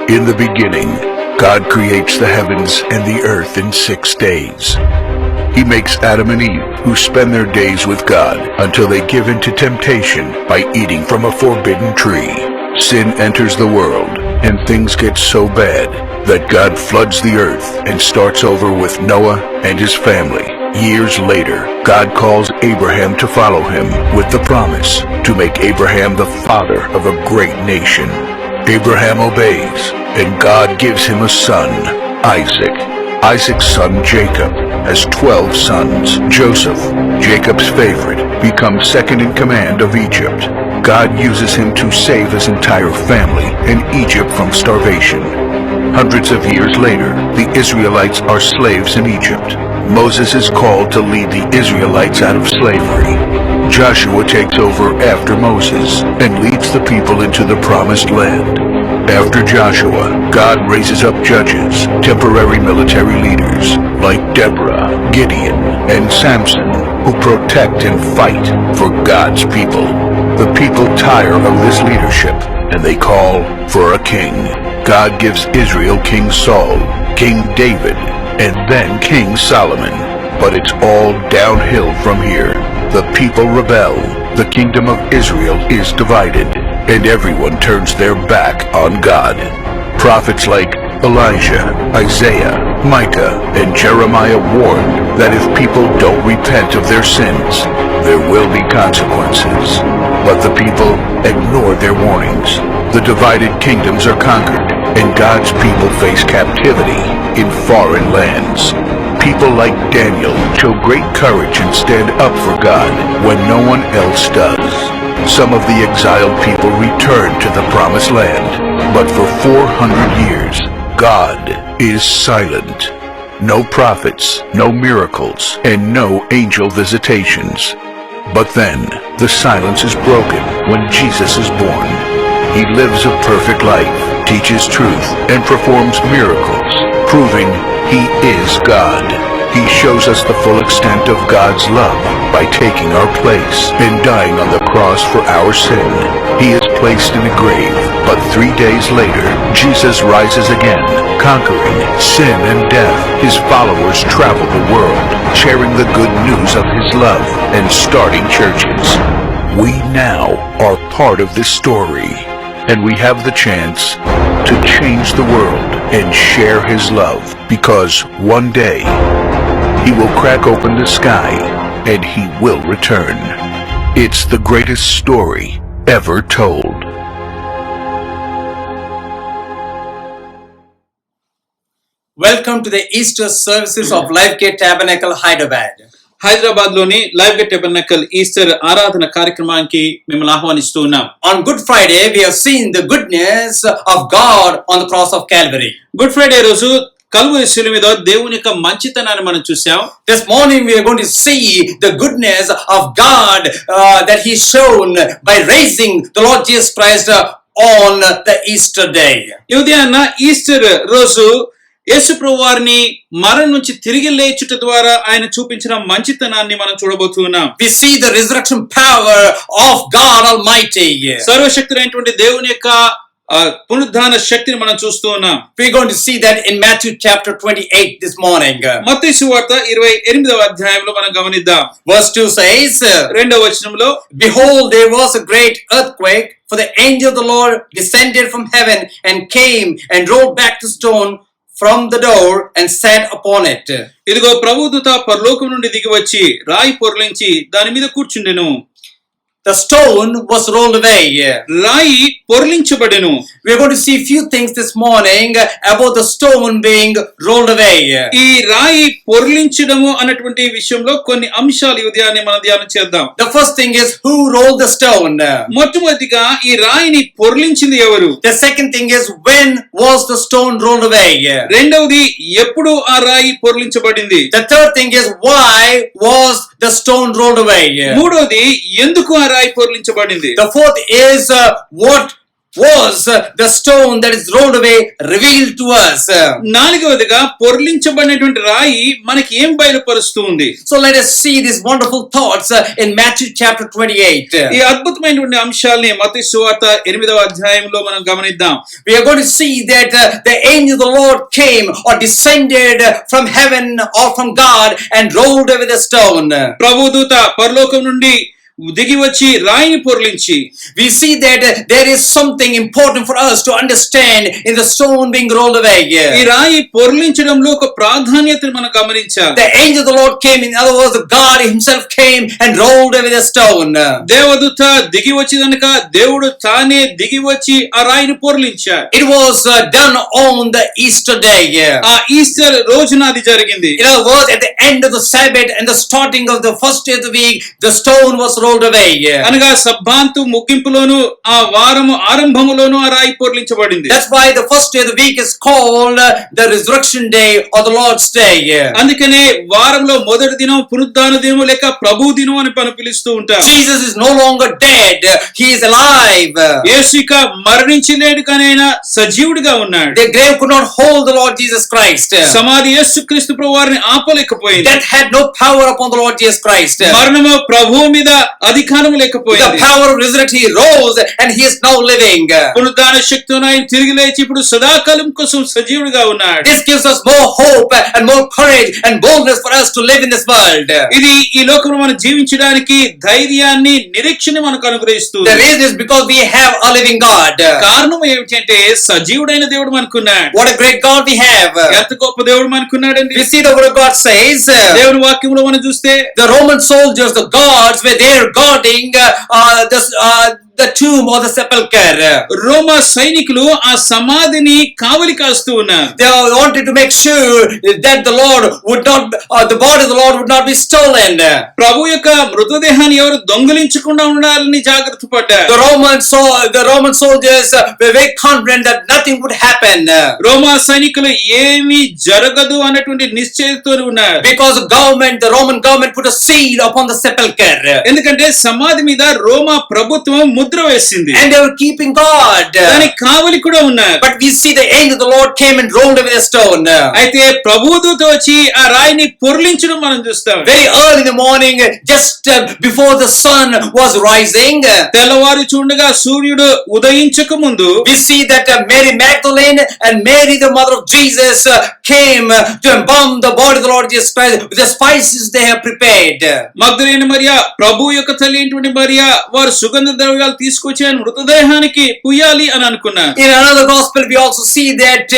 In the beginning, God creates the heavens and the earth in 6 days. He makes Adam and Eve, who spend their days with God until they give in to temptation by eating from a forbidden tree. Sin enters the world, and things get so bad that God floods the earth and starts over with Noah and his family. Years later, God calls Abraham to follow him with the promise to make Abraham the father of a great nation. Abraham obeys, and God gives him a son, Isaac. Isaac's son Jacob has 12 sons. Joseph, Jacob's favorite, becomes second in command of Egypt. God uses him to save his entire family and Egypt from starvation. Hundreds of years later, the Israelites are slaves in Egypt. Moses is called to lead the Israelites out of slavery. Joshua takes over after Moses and leads the people into the promised land. After Joshua, God raises up judges, temporary military leaders like Deborah, Gideon, and Samson, who protect and fight for God's people. The people tire of this leadership and they call for a king. God gives Israel King Saul, King David, and then King Solomon. But it's all downhill from here. The people rebel, the kingdom of Israel is divided, and everyone turns their back on God. Prophets like Elijah, Isaiah, Micah, and Jeremiah warned that if people don't repent of their sins, there will be consequences. But the people ignored their warnings. The divided kingdoms are conquered, and God's people face captivity in foreign lands. People like Daniel show great courage and stand up for God when no one else does. Some of the exiled people return to the promised land, but for 400 years, God is silent. No prophets, no miracles, and no angel visitations. But then, the silence is broken when Jesus is born. He lives a perfect life, teaches truth, and performs miracles, proving He is God. He shows us the full extent of God's love by taking our place and dying on the cross for our sin. He is placed in a grave, but 3 days later, Jesus rises again, conquering sin and death. His followers travel the world, sharing the good news of His love and starting churches. We now are part of this story, and we have the chance to change the world and share His love, because one day He will crack open the sky and He will return. It's the greatest story ever told.
Welcome to the Easter services of Lifegate Tabernacle, Hyderabad.
Hyderabad లోని లైవ్ గేట్ టెబర్నకల్ ఈస్టర్ ఆరాధన కార్యక్రమానికి మిమ్మల్ని ఆహ్వానిస్తూ ఉన్నాం.
On Good Friday, we have seen the goodness of God on the cross of Calvary.
Good Friday రోజు కల్వరి శిలువ మీద దేవుని యొక్క మంచితనాన్ని మనం చూసాం.
This morning we are going to see the goodness of God that He shown by raising the Lord Jesus Christ on the Easter day.
ఈ ఉదయాన్న ఈస్టర్ రోజు యేసు ప్రభువు వారిని మరణం నుంచి తిరిగి లేచుట ద్వారా ఆయన చూపించిన మంచితనాన్ని మనం చూడబోతున్నాం.
We see the resurrection power of God Almighty.
సర్వశక్తుడైనటువంటి దేవుని యొక్క పునరుద్ధాన శక్తిని మనం చూస్తూ ఉన్నాం.
We're going to see that in Matthew chapter 28 this morning.
మత్తయి సువార్త 28వ అధ్యాయంలో మనం గమనిద్దాం.
Verse 2 says,
2వ వచనంలో,
Behold, there was a great earthquake, for the angel of the Lord descended from heaven and came and rolled back the stone from the door and sat upon it.
ఇదిగో ప్రభుదూత పరలోకం నుండి దిగి వచ్చి రాయి పొర్లించి దాని మీద కూర్చుండెను.
The stone was rolled away.
రాయి పొర్లించబడెను.
We are going to see a few things this morning about the stone being rolled away.
ఈ రాయి పొర్లించడము అన్నటువంటి విషయంలో కొన్ని అంశాలు ఈ ఉదయాన్నే మనం ధ్యానం చేద్దాం.
The first thing is, who rolled the stone?
మొట్టమొదటిగా ఈ రాయిని పొర్లించింది ఎవరు?
The second thing is, when was the stone rolled away?
రెండవది, ఎప్పుడు ఆ రాయి పొర్లించబడింది?
The third thing is, why was the stone rolled away?
మూడోది, ఎందుకు ఆ రాయి పొర్లించబడింది?
The fourth is, what was the stone that is rolled away revealed to us.
నాలుగవదిగా పొర్లించబడినటువంటి రాయి మనకి ఏం బయలుపరుస్తూ ఉంది?
So let us see these wonderful thoughts in Matthew chapter 28.
ఈ అద్భుతమైనటువంటి అంశాలని మత్తయి సువార్త 8వ అధ్యాయంలో మనం గమనిద్దాం.
We are going to see that the angel of the Lord came or descended from heaven or from God and rolled away the stone.
ప్రభుదూత పరలోకం నుండి దిగి వచ్చి రాయిని పొర్లించి,
we see that there is something important for us to understand in the stone being rolled away.
ఈ రాయి పొర్లించడంలో ఒక ప్రాధాన్యతను మనం గమనించాలి.
The angel of the Lord came, in other words, God himself came and rolled away the stone.
దేవదూత దిగి వచ్చిదనక దేవుడు తానే దిగి వచ్చి ఆ రాయిని పొర్లించాడు.
It was done on the Easter day.
ఆ ఈస్టర్ రోజున అది జరిగింది.
In other words, at the end of the Sabbath and the starting of the first day of the week, the stone was rolled away.
అనగా సబ్బాంతు ముగింపులోను ఆ వారము ఆరంభములోను ఆ రాయి పొర్లించబడింది.
That's why the first day of the week is called the resurrection day or the Lord's day.
అందుకనే వారంలో మొదటి దినం పునరుద్ధాన దినం లేక ప్రభు దినం అని పిలుస్తూ ఉంటారు.
Jesus is no longer dead, he is alive.
యేసు ఇక మరణించలేడు కానీ ఆయన సజీవుడిగా ఉన్నాడు.
The grave could not hold the Lord Jesus Christ.
సమాధి యేసుక్రీస్తు ప్రభువారిని ఆపలేకపోయింది.
Death had no power upon the Lord Jesus Christ.
మరణము ప్రభువు మీద అధికారం లేకపోయింది.
The power of resurrection, he rose and he is now living.
పునరుద్ధాన శక్తితో ఆయన తిరిగి లేచి ఇప్పుడు సదాకాలం కోసం సజీవుడిగా ఉన్నాడు.
This gives us more hope and more courage and boldness for us to live in this world.
ఇది ఈ లోకంలో మనం జీవించడానికి ధైర్యాన్ని నిరీక్షణ మనకు అనుగ్రహిస్తుంది.
The reason is because we have a living God.
కారణం ఏమిటంటే సజీవుడైన దేవుడు మనకున్నాడు.
What a great God we have.
ఎంత గొప్ప దేవుడు మనకున్నాడండి.
We see the word of God says,
దేవుని వాక్యంలో మనం చూస్తే
the Roman soldiers, the guards were there guarding the tomb or the sepulchre.
రోమా సైనికులు ఆ సమాధిని కావలి కాస్తూ ఉన్నారు.
They wanted to make sure that the Lord would not, the body of the Lord would not be stolen.
ప్రభు యొక్క మృతదేహాన్ని ఎవరు దొంగిలించకుండా ఉండాలని జాగ్రత్త పడ్డారు.
The Roman soldiers were very confident that nothing would happen.
రోమా సైనికులు ఏమీ జరగదు అన్నటువంటి నిశ్చయంతో ఉన్నారు.
Because the Roman government put a seal upon the sepulchre.
ఎందుకంటే సమాధి మీద రోమా ప్రభుత్వం ముద్ర వేసింది.
And they were keeping guard.
దానికి కావలి కూడా ఉన్నారు.
But we see the angel of the Lord came and rolled away the stone.
అయితే ప్రభుదూత వచ్చి ఆ రాయిని పొర్లించడం మనం చూస్తాం.
Very early in the morning, just before the sun was rising,
తెల్లవారు చూడగా సూర్యుడు ఉదయించక ముందు,
we see that Mary Magdalene and Mary the mother of Jesus came to embalm the body of the Lord Jesus Christ with the spices they have prepared.
మగ్దలేనే Mariya ప్రభు యొక్క తల్లి అయినటువంటి మరియా వారు సుగంధ ద్రవ్యాలు తీసుకొచ్చి ఆయన మృతదేహానికి పుయ్యాలి అని అనుకున్నారు.
In another gospel we also see that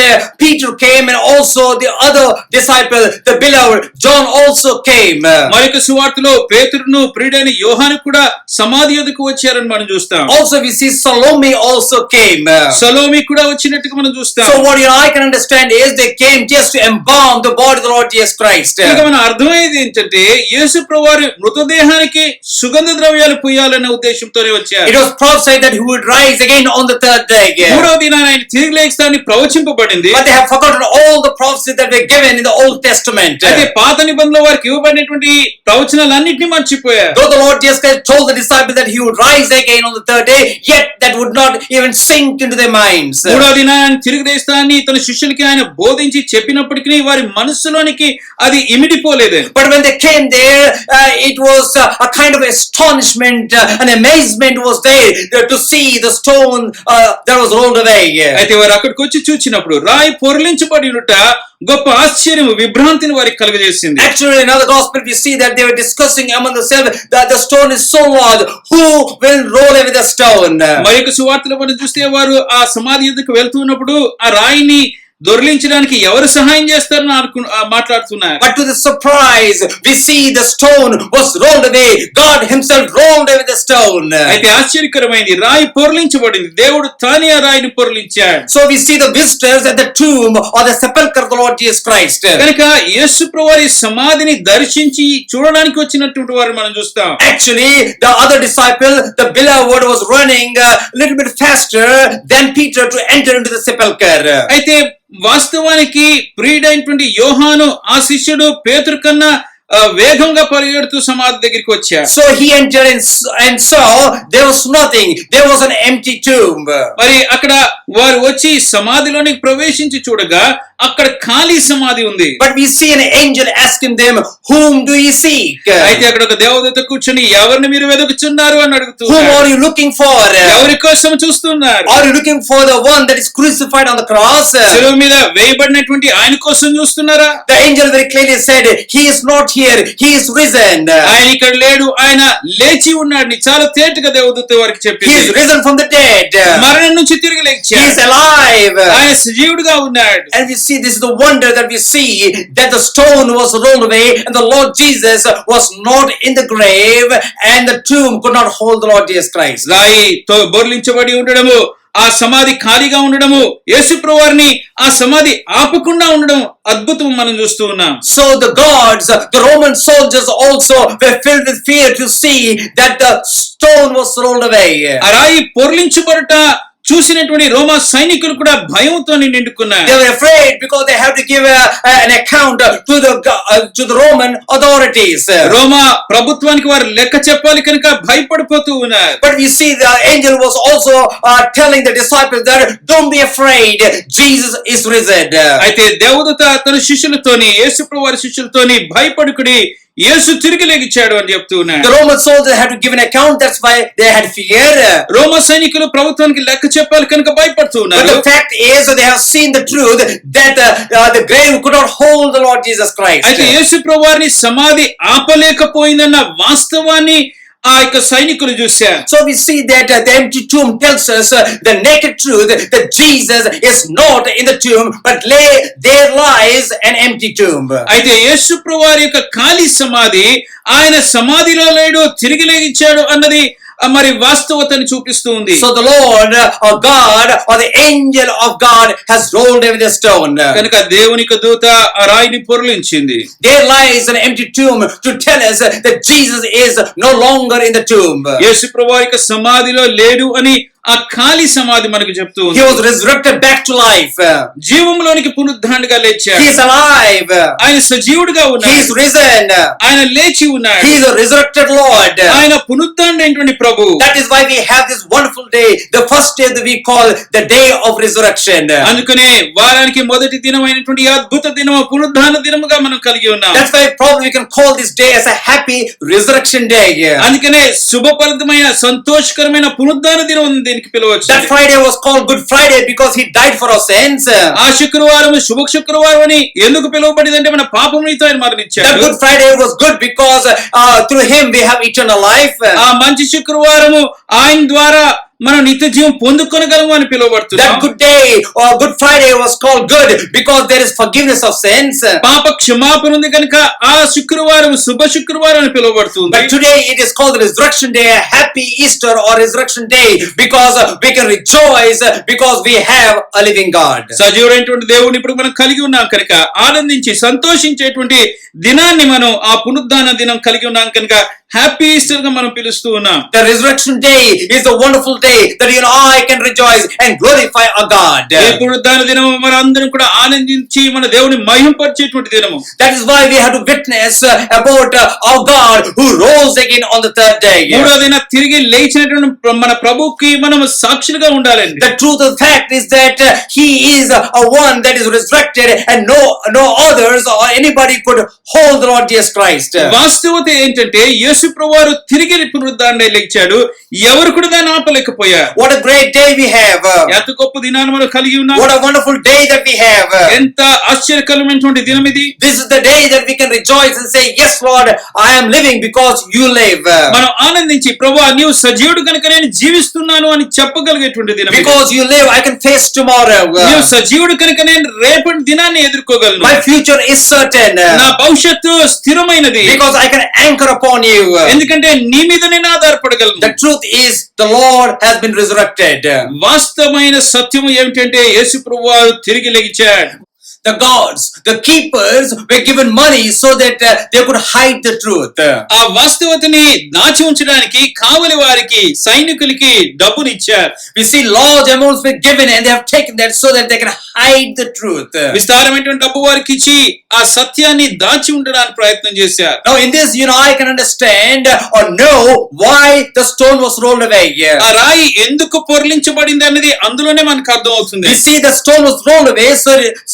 Peter came and also the other disciple, the beloved John also came.
మరొక సువార్తలో పేతురును ప్రియుడైన యోహాను కూడా సమాధి యొద్దకు వచ్చారని మనం చూస్తాం.
Also we see Salome also came.
Salomi కూడా వచ్చినట్టుగా మనం చూస్తాం.
So what I can understand is they came just to embalm the body of the Lord Jesus Christ.
ఇక మన అర్థమయ్యేది ఏంటంటే యేసు ప్రభువారి మృతదేహానికి సుగంధ ద్రవ్యాలు పుయ్యాలన్న ఉద్దేశంతోనే వచ్చారు.
It was prophesied that he would rise again on the third day.
మూడవ దినాన ఆయన తిరిగి లేస్తాడని ప్రవచింపబడింది.
But they have forgotten all the prophecies that were given in the Old Testament.
అయితే పాత నిబంధనలో వారికి ఇవ్వబడినటువంటి ప్రవచనాలన్నింటినీ మర్చిపోయారు.
Though the Lord Jesus Christ told the disciples that he would rise again on the third day, yet that would not even sink into their minds.
మూడవ దినాన తిరిగి లేస్తాడని తన శిష్యులకి ఆయన బోధించి చెప్పినప్పటికీ వారి మనస్సులోనికి అది ఇమిడిపోలేదు.
But when they came there, it was a kind of astonishment, an amazement was there to see the stone that was rolled away.
అయితే వారు అక్కడికి వచ్చి చూచినప్పుడు రాయి పొర్లించబడినట గొప్ప ఆశ్చర్యం విభ్రాంతిని వారికి కలుగజేసింది.
Actually, in another gospel we see that they were discussing among themselves that the stone is so large, who will roll away the stone?
మరొక సువార్తలో మనం చూస్తే వారు ఆ సమాధి యొద్దకు వెళ్తున్నప్పుడు ఆ రాయిని దొర్లించడానికి ఎవరు సహాయం చేస్తారని మాట్లాడుతున్నారు.
But to the surprise, we see the stone was rolled away. God himself rolled away the stone.
అయితే ఆశ్చర్యకరమైంది, రాయి పొర్లించబడింది. దేవుడు తానే ఆ రాయిని పొర్లించాడు.
So we see the visitors at the tomb or the sepulchre of the Lord Jesus Christ.
కనుక యేసు ప్రభువారి సమాధిని దర్శించి చూడడానికి వచ్చినటువంటి వారు మనం చూస్తాం.
Actually, the other disciple, the beloved, was running a little bit faster than Peter to enter into the sepulchre.
అయితే వాస్తవానికి ప్రియుడైనటువంటి యోహాను ఆ శిష్యుడు పేతురు కన్నా వేగంగా పరిగెడుతూ సమాధి దగ్గరికి వచ్చారు.
So he entered and saw there was nothing. There was an empty tomb.
మరి అక్కడ వారు వచ్చి సమాధిలోనికి ప్రవేశించి చూడగా అక్కడ ఖాళీ సమాధి ఉంది.
But we see an angel asking them, whom do you seek?
అయితే అక్కడ ఒక దేవదూత కూర్చొని ఎవరిని మీరు వెతుకుచున్నారు అని అడుగుతూ
Whom are you looking for?
ఎవరి కోసం చూస్తున్నారు?
Are you looking for the one that is crucified on the cross?
శిలువ మీద వేయబడినటువంటి ఆయన కోసం చూస్తున్నారా?
The angel very clearly said, he is not here, he is risen.
ఆయన ఇక్కడ లేడు, ఆయన లేచి ఉన్నాడు. చాలా తేటగా దేవదూత వారికి
He
చెప్పింది.
is risen from the dead.
మరణం నుంచి తిరిగి
He
లేచాడు.
is alive.
ఆయన సజీవుడిగా ఉన్నాడు.
And we see, this is the wonder that we see, that the stone was rolled away and the Lord Jesus was not in the grave and the tomb could not hold the Lord Jesus Christ.
రాయితో బొర్లించబడి ఉండడము, ఆ సమాధి ఖాళీగా ఉండడము, యేసు ప్రభువారిని ఆ సమాధి ఆపకుండా ఉండడం అద్భుతం మనం చూస్తూ ఉన్నాం.
So the gods, the Roman soldiers also were filled with fear to see that the stone was rolled away.
ఆ రాయి పొర్లించబడుట చూసినటువంటి రోమా సైనికులు కూడా భయంతో నిండుకున్నారు.
They were afraid because they have to give an account to the Roman authorities.
రోమా ప్రభుత్వానికి వారు లెక్క చెప్పాలి కనుక భయపడిపోతూ ఉన్నారు.
But we see the angel was also telling the disciples that don't be afraid, Jesus is risen.
అయితే దేవదూత తన శిష్యులతోని, యేసు ప్రభువు వారి శిష్యులతోని భయపడుకుడి, యేసు తిరిగి లేచాడు అని చెప్తూ ఉన్నారు.
The Roman soldiers had to give an account, that's why they had fear.
రోమా సైనికులు ప్రభుత్వానికి లెక్క చెప్పాలి కనుక భయపడుతూ
But
ఉన్నారు.
the fact is they have seen the truth that the grave could not hold the Lord Jesus Christ.
అయితే యేసు ప్రభువు వారిని సమాధి ఆపలేకపోయిందన్న వాస్తవాన్ని ఆ యొక్క సైనికులు చూశారు.
So we see that the empty tomb tells us the naked truth that Jesus is not in the tomb, but there lies an empty tomb.
అయితే యేసు ప్రభువు వారి యొక్క ఖాళీ సమాధి, ఆయన సమాధిలో లేడు, తిరిగి లేచాడు అన్నది మరి వాస్తవతని చూపిస్తూ ఉంది.
So the Lord or God or the angel of God has rolled away the stone.
కనుక దేవుని యొక్క దూత ఆ రాయిని పొర్లించింది.
There lies an empty tomb to tell us that Jesus is no longer in the tomb.
యేసు ప్రభువు వారి యొక్క సమాధిలో లేడు అని ఆ ఖాళీ సమాధి మనకు చెప్తూ
He
ఉంది.
was resurrected back to life.
జీవంలోనికి పునరుద్ధానుగా
He
లేచాడు.
is alive.
ఆయన సజీవుడిగా
He
ఉన్నాడు.
is risen.
ఆయన లేచి ఉన్నాడు.
He is a resurrected Lord.
ఆయన పునరుద్ధానుడైనటువంటి ప్రభు.
That is why we have this wonderful day, the first day that we call the day of resurrection.
అందుకనే వారానికి మొదటి దినమైనటువంటి ఈ అద్భుత దినము పునరుద్ధాన దినముగా మనం కలిగి ఉన్నాం.
That's why probably we can call this day as a happy resurrection day.
అందుకనే శుభప్రదమైన సంతోషకరమైన పునరుద్ధాన దినం దీనికి పిలవచ్చు.
That Friday was called Good Friday because he died for our sins.
ఆ శుక్రవారం శుభ శుక్రవారం అని ఎందుకు పిలువబడిందంటే మన పాపం నిమిత్తం ఆయన
That
మరణించాడు.
Good Friday was good because through him we have eternal life.
ఆ మంచి శుక్రవారము ఆయన ద్వారా మనం నిత్య జీవం పొందుకొనగలము అని పిలువబడుతున్నాం.
That good day or Good Friday was called good because there is forgiveness of sins.
పాప క్షమాపణ ఉంది కనుక ఆ శుక్రవారం శుభ శుక్రవారం అని పిలువబడుతుంది.
But today it is called the Resurrection Day, a happy Easter or Resurrection Day because we can rejoice because we have a living God.
సజీవుడైనటువంటి దేవుని ఇప్పుడు మనం కలిగి ఉన్నాం కనుక ఆనందించి సంతోషించేటువంటి దినాన్ని మనం ఆ పునరుద్ధాన దినం కలిగి ఉన్నాం కనుక హ్యాపీ ఈస్టర్ గా మనం పిలుస్తూ ఉన్నాం.
The Resurrection Day is a wonderful day that you and I can rejoice and glorify our God.
ఈ పునరుద్ధాన దినం మన అందరం కూడా ఆనందించి మన దేవుని మహిమపరిచేటువంటి దినము.
That is why we have to witness about our God who rose again on the third day.
మూడో దిన తిరిగి లేచినటువంటి మన ప్రభువుకి మనం సాక్షులుగా ఉండాలండి.
The truth of the fact is that he is a one that is resurrected and no others or anybody could hold the Lord Jesus Christ.
వాస్తవత ఏంటంటే యేసు ప్రభువారు తిరిగి పునరుద్ధానం లేచాడు, ఎవరు కూడా దాన్ని ఆపలేకపోయారు.
What a great day we have.
ఎంత గొప్ప దినాన్ని మనం కలిగి ఉన్నాం.
What a wonderful day that we have.
ఎంత ఆశ్చర్యకరమైనటువంటి దినం ఇది.
This is the day that we can rejoice and say, yes Lord, I am living because you live.
మనం ఆనందించి ప్రభువా నీవు సజీవుడు కనుక నేను జీవిస్తున్నాను అని చెప్పగలిగేటువంటి దినం.
Because you live, I can face tomorrow.
నీవు సజీవుడు కనుక నేను రేపటి దినాన్ని ఎదుర్కోగలను.
My future is certain.
నా భవిష్యత్తు స్థిరమైనది.
Because I can anchor upon you.
ఎందుకంటే నీ మీద నేను ఆధారపడగలను.
The truth is the Lord has been resurrected.
వాస్తవమైన సత్యము ఏమిటంటే యేసు ప్రభువారు తిరిగి లేచాడు.
the guards, the keepers were given money so that they could hide the truth.
ఆ వాస్తవతని దాచి ఉంచడానికి కావలి వారికి సైనికులకి డబ్బునిచ్చారు.
We see large amounts were given and they have taken that so that they can hide the truth.
విస్తారమైనటువంటి డబ్బు వారికి ఇచ్చి ఆ సత్యాన్ని దాచి ఉండడానికి ప్రయత్నం చేశారు.
Now in this, I can understand or know why the stone was rolled away.
ఆ రాయి ఎందుకు పొర్లించబడింది అన్నది అందులోనే మనకు అర్థం అవుతుంది.
We see the stone was rolled away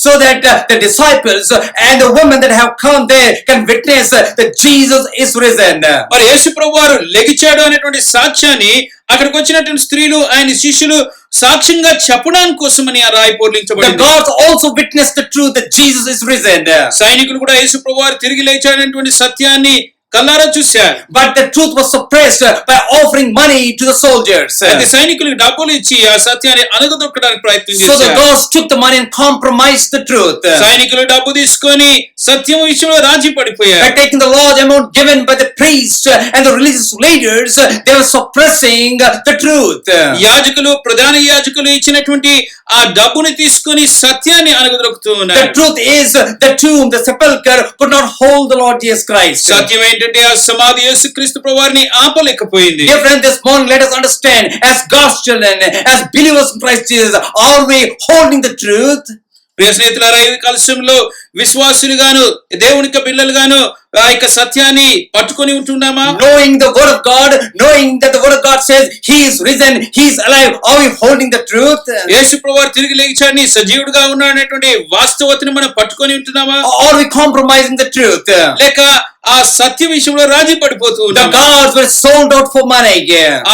so that the disciples and the women that have come there can witness that Jesus is risen.
మరి యేసు ప్రభువారు లెగిచాడు అనేటువంటి సాక్ష్యాన్ని అక్కడికి వచ్చినటువంటి స్త్రీలు ఆయన శిష్యులు సాక్ష్యంగా చెప్పడానికి కోసమని ఆ రాయి
The
పొర్లించబడింది.
guards also witnessed the truth that Jesus is risen.
సైనికులు కూడా యేసు ప్రభువారు తిరిగి లేచాడనేటువంటి సత్యాన్ని కల్లారా చూశారు.
But the truth was suppressed by offering money to the soldiers.
అయితే సైనికులకు డబ్బులు ఇచ్చి ఆ సత్యాన్ని అనగదొక్కడానికి ప్రయత్నం
So the
చేశారు.
guards took the money and compromised the truth.
సైనికులు డబ్బు తీసుకొని సత్యం విషయంలో రాజీ
By
పడిపోయారు.
taking the large amount given by the priests and the religious leaders, they were suppressing the truth.
యాజకులు ప్రధాన యాజకులు ఇచ్చినటువంటి ఆ డబ్బుని తీసుకొని సత్యాన్ని అనగదొక్కుతూ
The
ఉన్నారు.
truth is the tomb, the sepulchre could not hold the Lord Jesus Christ.
సత్యం ఏంటంటే ఆ సమాధి యేసుక్రీస్తు ప్రభువారిని ఆపలేకపోయింది.
Dear friends, this morning let us understand, as God's children, as believers in Christ Jesus, are we holding the truth?
ప్రియ స్నేహితులారా, ఈ కాలశంలో విశ్వాసులుగాను దేవునికి బిడ్డలుగాను ఆ యొక్క సత్యాన్ని పట్టుకొని ఉంటున్నామా?
Knowing the word of God, knowing that the word of God says He is risen, He is alive, are we holding the truth?
యేసు ప్రభువారు తిరిగి లేచాడని సజీవుడిగా ఉన్నాడు అనేటువంటి వాస్తవతని మనం పట్టుకొని ఉంటున్నామా?
Or are we compromising the truth?
లేక ఆ సత్య విషయంలో రాజీ పడిపోతూ
The
ఉన్నామా?
guards were sold out for money.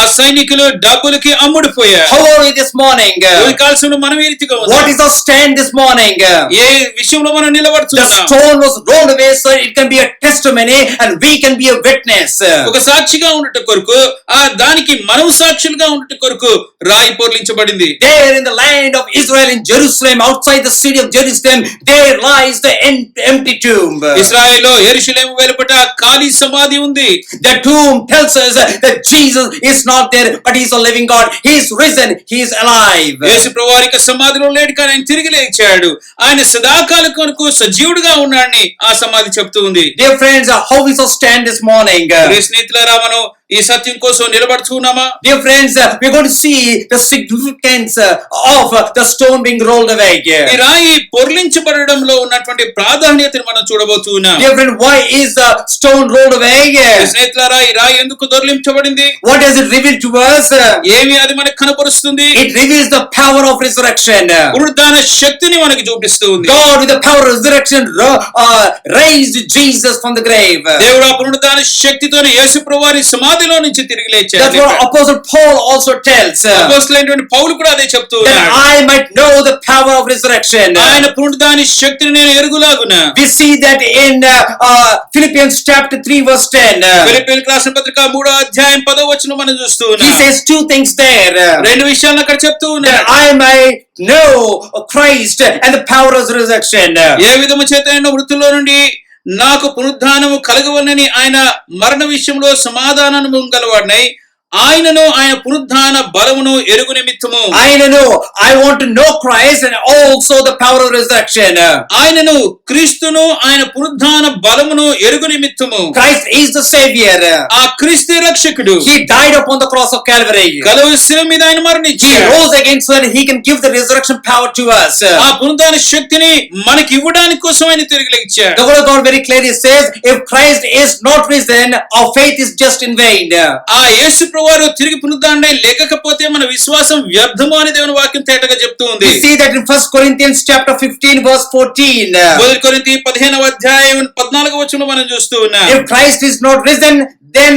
ఆ సైనికులు డబ్బులకి అమ్ముడుపోయారు.
How are we this morning?
ఈ కాలశంలో మనం ఏ రీతిగా ఉన్నాం?
What is our stand this morning?
ఏ విషయంలో మనం
The
నిలబడుతున్నాం?
stone was rolled away so it can be a testimony and we can be a witness.
ఒక సాక్షిగా ఉండట కొరకు ఆ దానికి మనం సాక్షులుగా ఉండట కొరకు రాయి పొర్లించబడింది.
There in the land of Israel in Jerusalem, outside the city of Jerusalem, there lies the empty tomb.
ఇశ్రాయేలులో యెరూషలేము వెలుపట ఖాళీ సమాధి ఉంది.
The tomb tells us that Jesus is not there, but He is a living God. He is risen. He is alive.
యేసు ప్రభువారికి సమాధిలో లేడు కానీ ఆయన తిరిగి లేచాడు. ఆయన సదాకాలం కొరకు సజీవుడిగా ఉన్నాడని ఆ సమాధి చెప్తూ ఉంది.
Dear friends, how is our stand this morning?
ప్రియ స్నేహితులారా, మనం ఈ సత్యం కోసం నిలబడుతున్నామా?
Dear friends, we're going to see the significance of the stone being rolled away.
ఈ రాయి పొర్లించబడడంలో ఉన్నటువంటి ప్రాధాన్యతను మనం చూడబోతున్నాం.
Dear friend, why is the stone rolled away?
ప్రియ స్నేహితులారా, ఈ రాయి ఎందుకు దొర్లించబడింది?
What does it reveal to us?
ఏమి అది మనకు కనపరుస్తుంది?
It reveals the power of resurrection.
పునరుద్ధాన శక్తిని మనకి చూపిస్తూ ఉంది.
God with the power of resurrection raised Jesus from the grave.
దేవుడు ఆ పునరుద్ధాన శక్తితోనే యేసు ప్రభువారి సమాధిలో నుంచి తిరిగి లేచాడు.
That's what Apostle Paul also tells.
అపోస్తలుడైనటువంటి పౌలు కూడా అదే చెప్తూ
That
ఉన్నాడు.
I might know the power of resurrection.
ఆయన పునరుద్ధాన శక్తిని నేను ఎరుగులాగున.
We see that in Philippians chapter 3 verse 10.
ఫిలిప్పీయులకు రాసిన పత్రిక 3వ అధ్యాయం 10వ వచనం మనం చూస్తూ
He
ఉన్నాం.
says two things there.
రెండు విషయాలను అక్కడ చెప్తూ
That
ఉన్నాడు.
I might know Christ and the power of resurrection.
ఏ విధము చేత నేను మృతుల్లో నుండి నాకు పునరుద్ధానము కలగవలనని ఆయన మరణ విషయంలో సమాధానము గలవాడినై ఆయనను ఆయన పునరుద్ధాన బలమును ఎరుగు నిమిత్తము
I want to know Christ and also the power of resurrection.
ఆయనను క్రీస్తును ఆయన పునరుద్ధాన బలమును ఎరుగు నిమిత్తము.
Christ is the Savior.
ఆ క్రీస్తు రక్షకుడు.
He died upon the cross of Calvary.
Calvary శిలువ మీద ఆయన
He
మరణించాడు.
rose again so that He can give the resurrection power to us.
ఆ పునరుద్ధాన శక్తిని మనకి ఇవ్వడానికి కోసం ఆయన తిరిగి లేచాడు.
The word of God very clearly says, if Christ is not risen, our faith is just in vain.
ఆ యేసు ప్రభువారు తిరిగి పునరుద్ధానుడై లేకపోతే మన విశ్వాసం వ్యర్థము అని దేవుని వాక్యం తేటగా చెప్తూ ఉంది.
We see that in 1 Corinthians chapter 15 verse 14.
మొదటి కొరింథీ 15వ అధ్యాయం 14వ వచనం మనం చూస్తూ ఉన్నాం.
If Christ is not risen, then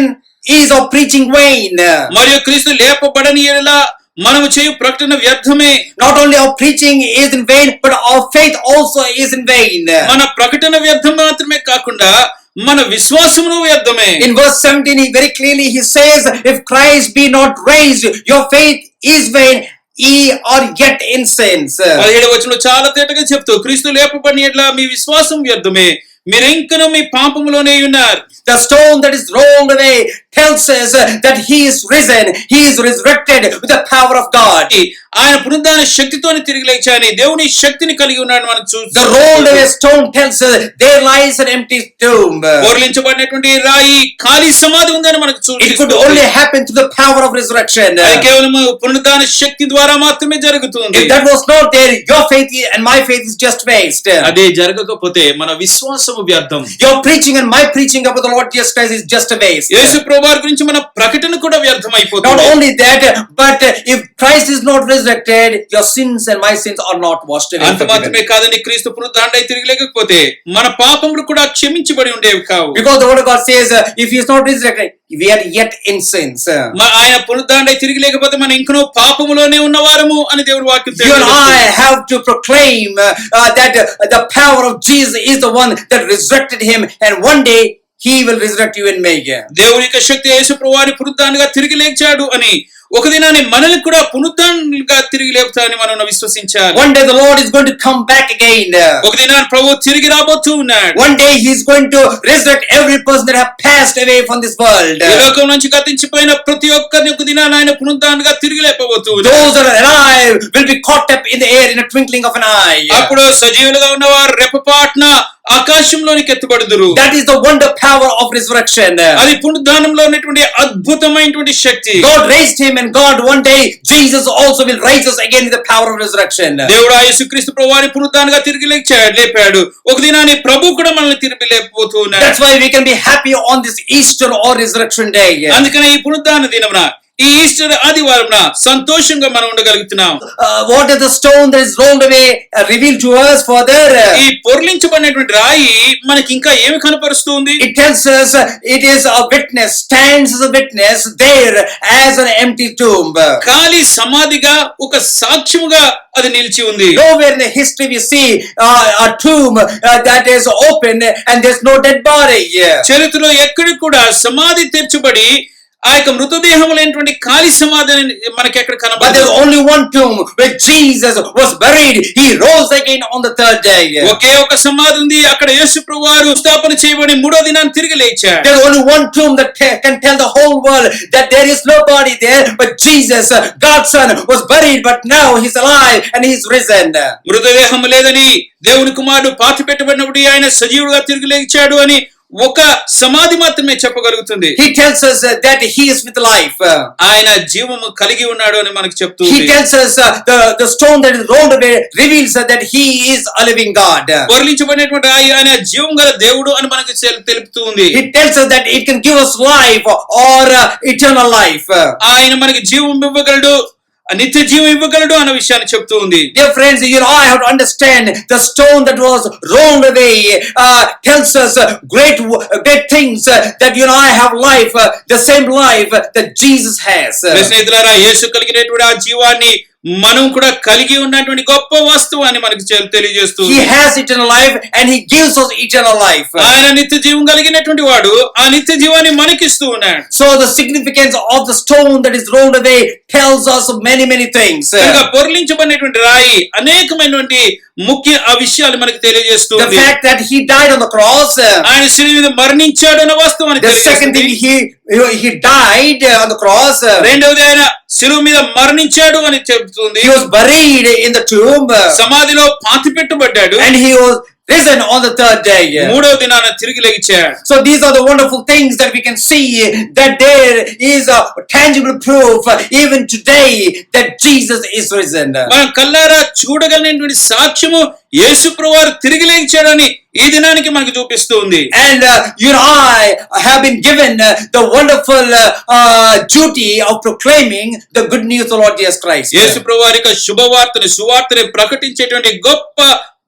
is our preaching vain.
మరియు క్రీస్తు లేపబడని యెడల మనము చేయు ప్రకటన వ్యర్థమే.
Not only our preaching is in vain, but our faith also is in vain.
మన ప్రకటన వ్యర్థం మాత్రమే కాకుండా మన విశ్వాసమును వ్యర్థమే.
In verse 17 he very clearly he says, if Christ be not raised, your faith is vain, ye are yet in sins.
17వ వచనంలో చాలా తేటగా చెప్తూ క్రీస్తు లేపబడిన యెడల మీ విశ్వాసం వ్యర్థమే, మీరు ఇంకను మీ పాపములోనే ఉన్నారు.
The stone that is rolled away tells us that he is risen, he is resurrected with the power of God.
ఆయన పునరుద్ధాన శక్తితోని తిరిగి లేచాని దేవుని శక్తిని కలిగి ఉన్నాడు మనం
The rolled away stone tells us there lies an empty tomb.
బోర్లించబడినటువంటి రాయి ఖాళీ సమాధి ఉందని మనకు
It could only happen through the power of resurrection.
అది కేవలం పునరుద్ధాన శక్తి ద్వారా మాత్రమే జరుగుతుంది.
If that was not there, your faith and my faith is just waste.
అదే జరగకపోతే మన విశ్వాసము వ్యర్థం.
Your preaching and my preaching about the Lord Jesus Christ is just a waste.
యేసు ప్రభువారి గురించి మన ప్రకటన కూడా వ్యర్థం అయిపోతుంది.
Not only that, but if Christ is not resurrected, your sins and my sins are not washed away.
అంత మాత్రమే కాదండి, క్రీస్తు పునరుద్ధానుడై తిరిగి లేకపోతే మన పాపములు కూడా క్షమించబడి ఉండేవి కావు.
Because the word of God says, if he is not resurrected, we are yet in sins.
ఆయన పునరుద్ధానుడై తిరిగి లేకపోతే మనం ఇంకనూ పాపములోనే ఉన్నవారము అని దేవుని వాక్యం
You and I have to proclaim that the power of Jesus is the one that resurrected him, and one day he will resurrect you and me.
దేవుని యొక్క శక్తి యేసు ప్రభువాని పునరుద్ధానుగా తిరిగి లేచాడు అని ఒక దినాన్ని మనల్ని కూడా పునరుద్ధానుగా తిరిగి లేపుతానని మనం విశ్వసించాలి.
One day the Lord is going to come back again.
ఒక దినాన్ని ప్రభువు తిరిగి రాబోతూ ఉన్నాడు.
One day he is going to resurrect every person that have passed away from this world.
ఈ లోకం నుంచి గతించిపోయిన ప్రతి ఒక్కరిని ఒక దినాన్ని ఆయన పునరుద్ధానుగా తిరిగి లేపబోతూ ఉన్నాడు.
Those that are alive will be caught up in the air in a twinkling of an eye.
అప్పుడు సజీవులుగా ఉన్నవారు రెప్పపాటున ఆకాశంలోనికి ఎత్తుబడుదురు.
That is the wonder power of resurrection.
అది పునరుద్ధానంలో ఉన్నటువంటి అద్భుతమైనటువంటి శక్తి.
God raised him, and God one day Jesus also will raise us again in the power of resurrection.
దేవుడు యేసుక్రీస్తు ప్రభువాని పునరుద్ధానంగా తిరిగి లేపాడు. ఒక దినాన్ని ప్రభు కూడా మనల్ని తిరిగి లేపబోతూ ఉన్నాడు.
That's why we can be happy on this Easter or resurrection day.
అందుకనే ఈ పునరుద్ధాన దినమున ఈ ఈస్టర్ ఆదివారం సంతోషంగా మనం ఉండగలుగుతున్నాం.
What is the stone that is rolled away revealed to us further?
ఈ పొర్లించబడినటువంటి రాయి మనకి ఇంకా ఏమి కనపరుస్తుంది?
It tells us it is a witness, stands as a witness there as an empty tomb.
ఖాళీ సమాధిగా ఒక సాక్ష్యముగా అది నిలిచి ఉంది.
Nowhere in the history we see a tomb that is open and there's no dead body.
చరిత్రలో ఎక్కడ కూడా సమాధి తెరచబడి ఆ యొక్క మృతదేహములైనటువంటి ఖాళీ సమాధి మనకి ఎక్కడ
But
కనబడదు.
there's only one tomb where Jesus was buried. He rose again on the third day.
ఒకే ఒక సమాధి ఉంది, అక్కడ యేసు ప్రభువారు స్థాపన చేయబడి మూడో దినాన్ని తిరిగి లేచాడు.
There's only one tomb that can tell the whole world that there is nobody there, but Jesus, God's Son, was buried, but now he's alive and he's risen.
మృతదేహం లేదని దేవుని కుమారుడు పాతి పెట్టబడినప్పుడు ఆయన సజీవుడుగా తిరిగి లేచాడు అని ఒక సమాధి మాత్రమే చెప్పగలుగుతుంది.
He tells us that he is with life.
ఆయన జీవము కలిగి ఉన్నాడు అని మనకు చెప్తుంది.
He tells us the stone that is rolled away reveals that he is a living God.
పొర్లించబడినటువంటి ఆయన జీవం గల దేవుడు అని మనకు తెలుపుతుంది.
He tells us that it can give us life or eternal life.
ఆయన మనకి జీవం ఇవ్వగలడు, నిత్య జీవం ఇవ్వగలడు అన్న విషయాన్ని చెప్తూ ఉంది.
Dear friends, you know, I have to understand the stone that was rolled away tells us great things that you and I have life, the same life that Jesus has.
స్నేహితులారా, యేసు కలిగినటువంటి ఆ జీవాన్ని మనం కూడా కలిగి ఉన్నటువంటి గొప్ప వస్తువు అని మనకు తెలియజేస్తుంది.
He has eternal life and he gives us eternal life.
ఆయన నిత్య జీవం కలిగినటువంటి వాడు ఆ నిత్య జీవాన్ని మనకిస్తూ ఉన్నాడు.
So the significance of the stone that is rolled away tells us many things.
కనుక పొర్లించబడినటువంటి రాయి అనేకమైనటువంటి ముఖ్య ఆ విషయాలు మనకు తెలియజేస్తుంది.
The fact that he died on the cross.
ఆయన శిలువ మీద మరణించాడు అన్న వాస్తవాన్ని
తెలియజేస్తుంది. The second thing, he died on the cross.
రెండవది ఆయన శిలువ మీద మరణించాడు అని చెబుతుంది.
He was buried in the tomb.
సమాధిలో పాతి పెట్టబడ్డాడు.
And he was risen on the third day.
మూడవ దినాన తిరిగి లేచాడు.
So these are the wonderful things that we can see, that there is a tangible proof even today that Jesus is risen.
మనం కల్లారా చూడగలిగినటువంటి సాక్ష్యము యేసు ప్రభువారు తిరిగి లేచాడని ఈ దినానికి మనకు చూపిస్తుంది.
And you and I have been given the wonderful duty of proclaiming the good news of the Lord Jesus Christ.
యేసు ప్రభువారి యొక్క శుభవార్తని సువార్తని ప్రకటించేటువంటి గొప్ప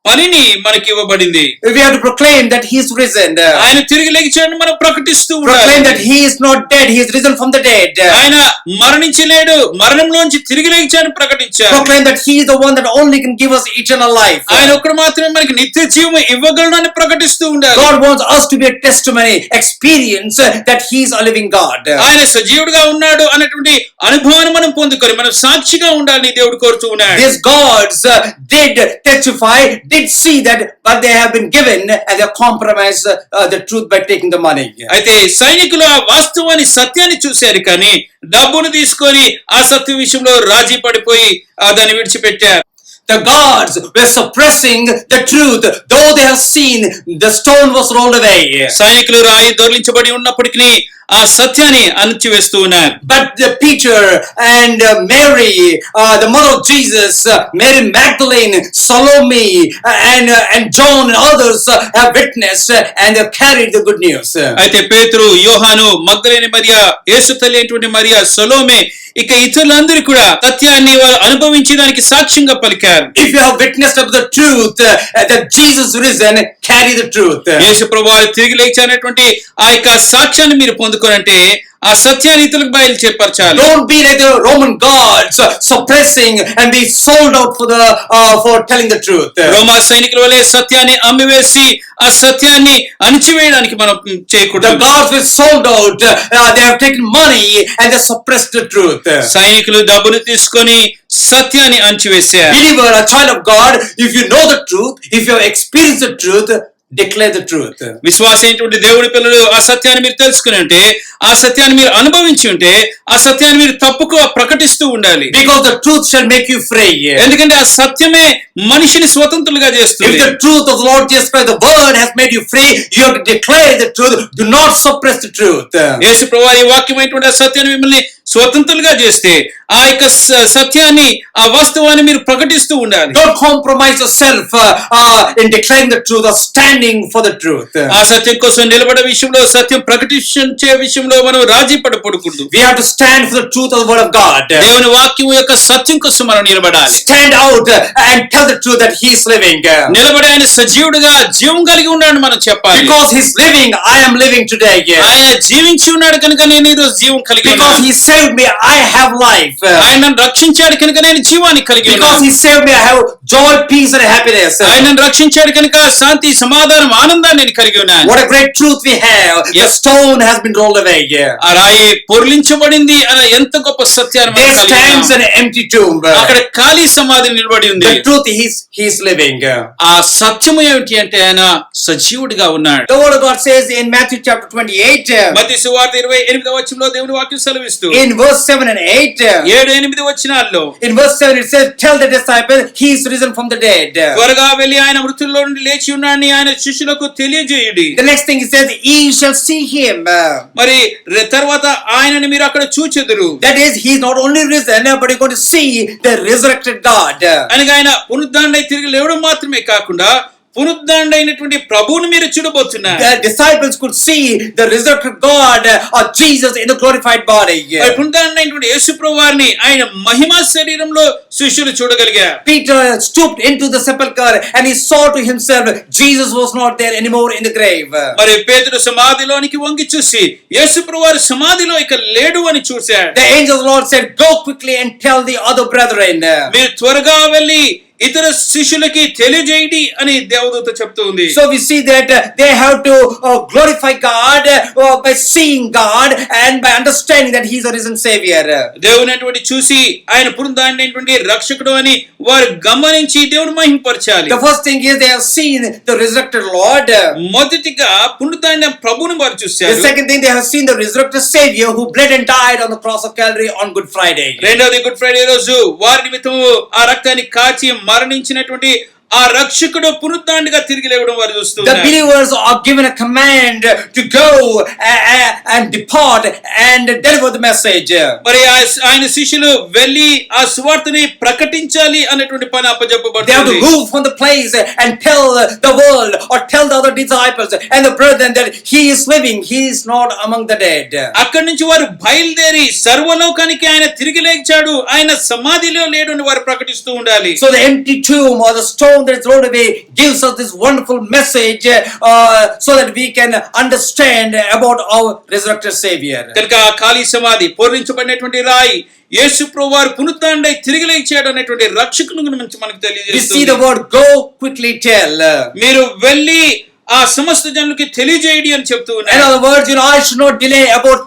పనిని మనకి ఇవ్వబడింది.
We have to proclaim that he is risen.
ఆయన తిరిగి లేచాడని మనం ప్రకటిస్తూ ఉండాలి.
Proclaim that he is not dead, he is risen from the dead.
ఆయన మరణించలేడు, మరణంలోంచి తిరిగి లేచాడని ప్రకటించారు.
Proclaim that he is the one that only can give us eternal life.
ఆయన ఒక్కడు మాత్రమే మనకి నిత్య జీవం ఇవ్వగలడు అని ప్రకటిస్తూ ఉండాలి.
God wants us to be a testimony, experience that he is a living God.
ఆయన సజీవుడుగా ఉన్నాడు అనేటువంటి అనుభవాన్ని మనం పొందుకొని మనం సాక్షిగా ఉండాలని దేవుడు కోరుతూ ఉన్నాడు.
These gods did testify did see that, but they have been given and they compromised the truth by taking the money.
అయితే సైనికులు ఆ వాస్తవాన్ని సత్యాన్ని చూశారు, కానీ డబ్బును తీసుకొని ఆ సత్య విషయంలో రాజీ పడిపోయి దాన్ని విడిచిపెట్టారు.
The guards were suppressing the truth, though they have seen the stone was rolled away.
సైనికులు రాయి దొర్లించబడి ఉన్నప్పటికీ ఆ సత్యాన్ని అణచివేస్తూ ఉన్నారు.
But the Peter and Mary, the mother of Jesus, Mary Magdalene, Salome, and John and others have witnessed and have carried the good news.
అయితే పేతురు, యోహాను, మగ్దలేని మరియా, యేసు తల్లి అయినటువంటి మరియా, సలోమే, ఇక ఇతరులందరూ కూడా సత్యాన్ని వారు అనుభవించడానికి సాక్ష్యంగా పలికారు.
If you have witnessed of the truth that Jesus risen, carry the truth.
యేసు ప్రభువు తిరిగి లేచానటువంటి ఆ యొక్క సాక్ష్యాన్ని మీరు పొందుకోనంటే ఆ సత్యాన్ని ఇతరులకు బయలు చెప్పర్చాలి.
Don't be like the Roman guards, suppressing and be sold out for telling the truth.
రోమా సైనికుల వలె సత్యాన్ని అమ్మివేసి ఆ సత్యాన్ని అణిచివేయడానికి మనం చేయకూడదు.
The guards were sold out. They have taken money and they suppressed the truth.
సైనికులు డబ్బును తీసుకొని సత్యాన్ని అణిచివేశారు.
Believer, a child of God, if you know the truth, if you have experienced the truth, declare the truth.
విశ్వాస అయినటువంటి దేవుడి పిల్లలు ఆ సత్యాన్ని మీరు తెలుసుకుని ఉంటే, ఆ సత్యాన్ని మీరు అనుభవించి ఉంటే, ఆ సత్యాన్ని మీరు తప్పుగా ప్రకటిస్తూ ఉండాలి.
Because the truth shall make you free.
ఎందుకంటే ఆ సత్యమే మనిషిని స్వతంత్రులుగా చేస్తుంది.
If the truth of the Lord Jesus Christ, the word has made you free, you have to declare the truth. Do not suppress the truth.
యేసు ప్రభువు ఈ వాక్యమైనటువంటి ఆ సత్యాన్ని మిమ్మల్ని స్వతంత్రులుగా చేస్తే ఆ యొక్క సత్యాన్ని, ఆ వాస్తవాన్ని మీరు ప్రకటిస్తూ ఉండాలి.
Don't compromise yourself in declaring the truth or standing for the truth.
ఆ సత్యం కోసం నిలబడే విషయంలో, సత్యం ప్రకటించే విషయంలో మనం రాజీ పడకూడదు.
We have to stand for the truth of the word of God.
దేవుని వాక్యం యొక్క సత్యం కోసం మనం నిలబడాలి.
Stand out and tell the truth that he is living.
నిలబడి ఆయన సజీవుడిగా జీవం కలిగి ఉన్నాడు మనం చెప్పాలి.
Because he is living, I am living today.
ఆయన జీవించి ఉన్నాడు కనుక నేను ఈ రోజు జీవం కలిగి
Because
ఉన్నాను.
he saved me, I have life.
ఆయన నన్ను రక్షించాడు కనుక నేను జీవాన్ని కలిగి
Because
ఉన్నాను.
he saved me, I have joy, peace and happiness.
ఆయన నన్ను రక్షించాడు కనుక శాంతి, సమాధానం, ఆనందాన్ని నేను కలిగి ఉన్నాను.
What a great truth we have. The stone has been rolled away.
ఆ రాయి పొర్లించబడింది అనే ఎంత గొప్ప సత్యాన్ని మనం
There
కలిగి
stands
ఉన్నాం.
an empty tomb.
అక్కడ ఖాళీ సమాధి నిలబడి ఉంది.
The truth is he is living.
ఆ సత్యము ఏమిటి అంటే ఆయన సజీవుడిగా ఉన్నాడు.
The word of God says in Matthew chapter 28,
మత్తయి సువార్త 28వ వచనంలో దేవుని వాక్యం సెలవిస్తూ
in verse 7 and 8,
7-8 వచనాల్లో
in verse 7 it says, tell the disciples he is risen from the dead.
త్వరగా వెళ్ళి ఆయన మృతుల్లో నుండి లేచి ఉన్నాడని ఆయన శిష్యులకు తెలియజేయుడి.
The next thing it says, ye shall see him.
మరి తర్వాత ఆయనని మీరు అక్కడ చూచెదరు.
That is, he is not only risen, but you're going to see the resurrected God.
అనగా ఆయన పునరుద్ధానుడై తిరిగి లేవడం మాత్రమే కాకుండా పునరుద్ధానుడైనటువంటి ప్రభువును మీరు చూడబోతున్నారు.
The disciples could see the resurrected God or Jesus in the glorified body.
మరి పునరుద్ధానుడైనటువంటి యేసు ప్రభువారిని ఆయన మహిమా శరీరంలో శిష్యులు చూడగలిగారు.
Peter stooped into the sepulchre and he saw to himself Jesus was not there anymore in the grave.
మరి పేతురు సమాధిలోనికి వంగి చూసి యేసు ప్రభువారు సమాధిలో ఇక లేడు అని చూశాడు.
The angel of the Lord said, go quickly and tell the other brethren.
మీరు త్వరగా వెళ్ళి ఇతర శిష్యులకి తెలియజేయండి అని దేవదూత చెప్తుంది.
So we see that they have to glorify God by seeing God and by understanding that he is a risen savior.
దేవుని చూసి ఆయన పునరుద్ధానుడైనటువంటి రక్షకుడు అని వారు గమనించి దేవుని మహిమపరచాలి.
The first thing is they have seen the resurrected Lord.
మొదటిగా పునరుద్ధానుడైన ప్రభువుని వారు చూశారు.
The second thing, they have seen the resurrected savior who bled and died on the cross of Calvary on Good Friday.
రెండవది గుడ్ ఫ్రైడే రోజు వారి నిమిత్తం ఆ రక్తాన్ని కాచి మరణించినటువంటి ఆ రక్షకుడు పునరుద్ధానుడిగా తిరిగి లేవడం వారు చూస్తున్నారు.
The believers are given a command to go and depart and deliver the message.
మరి ఆయన శిష్యులు వెళ్ళి ఆ సువార్తని ప్రకటించాలి అనేటువంటి పని
They have to
అప్పజెప్పబడుతుంది.
move from the place and tell the world or tell the other disciples and the brethren that he is living, he is not among the dead.
అక్కడి నుంచి వారు బయలుదేరి సర్వలోకానికి ఆయన తిరిగి లేచాడు, ఆయన సమాధిలో లేడు అని వారు ప్రకటిస్తూ ఉండాలి.
So the empty tomb or the stone that is rolled away gives us this wonderful message so that we can understand about our resurrected savior.
కనుక ఆ ఖాళీ సమాధి, పూరించబడినటువంటి రాయి యేసు ప్రభువారు పునరుద్ధానుడై తిరిగి లేచాడు అనేటువంటి రక్షకుని గురించి మనకు
We see
తెలియజేస్తుంది.
the word go quickly tell.
మీరు వెళ్ళి ఆ సమస్త జనులకి తెలియజేయడి అని చెప్తూ
In
ఉన్నారు.
other words, I should not delay about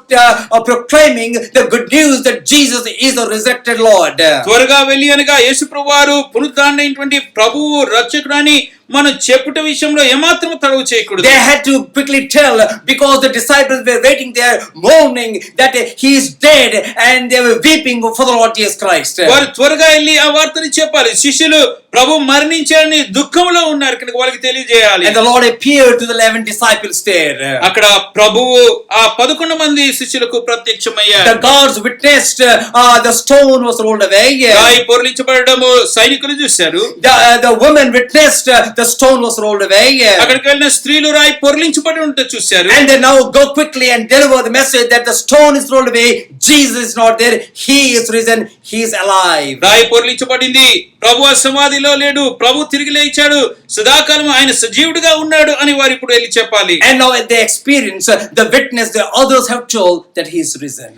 proclaiming the good news that Jesus is the resurrected Lord.
త్వరగా వెళ్ళి అనగా యేసు ప్రభువారు పునరుద్ధారుడైనటువంటి ప్రభువు రక్షకుడు అని మనం చెప్పుట విషయంలో ఏమాత్రం తడవు చేయకూడదు.
They had to quickly tell because the disciples were waiting there mourning that he is dead and they were weeping for the Lord Jesus Christ.
వారు త్వరగా వెళ్ళి ఆ వార్తని చెప్పాలి. శిష్యులు ప్రభు మరణించారని దుఃఖంలో ఉన్నారు కనుక వాళ్ళకి తెలియజేయాలి.
And the Lord appeared to the 11 disciples there.
అక్కడ ప్రభువు ఆ 11 మంది శిష్యులకు ప్రత్యక్షమయ్యారు.
The guards witnessed the stone was rolled away.
రాయి పొర్లించబడడము సైనికులు చూశారు.
The women witnessed the stone was rolled away.
అక్కడికి వెళ్ళిన స్త్రీలు రాయి పొర్లించబడి ఉంటే చూశారు.
And they now go quickly and deliver the message that the stone is rolled away. Jesus is not there. He is risen. He is alive.
రాయి పొర్లించబడింది. ప్రభు సమాధిలో లేడు. ప్రభు తిరిగి లేచాడు. సదాకాలం ఆయన సజీవుడిగా ఉన్నాడు అని వారు ఇప్పుడు వెళ్ళి చెప్పాలి.
And now they experience the witness the others have told that he is risen.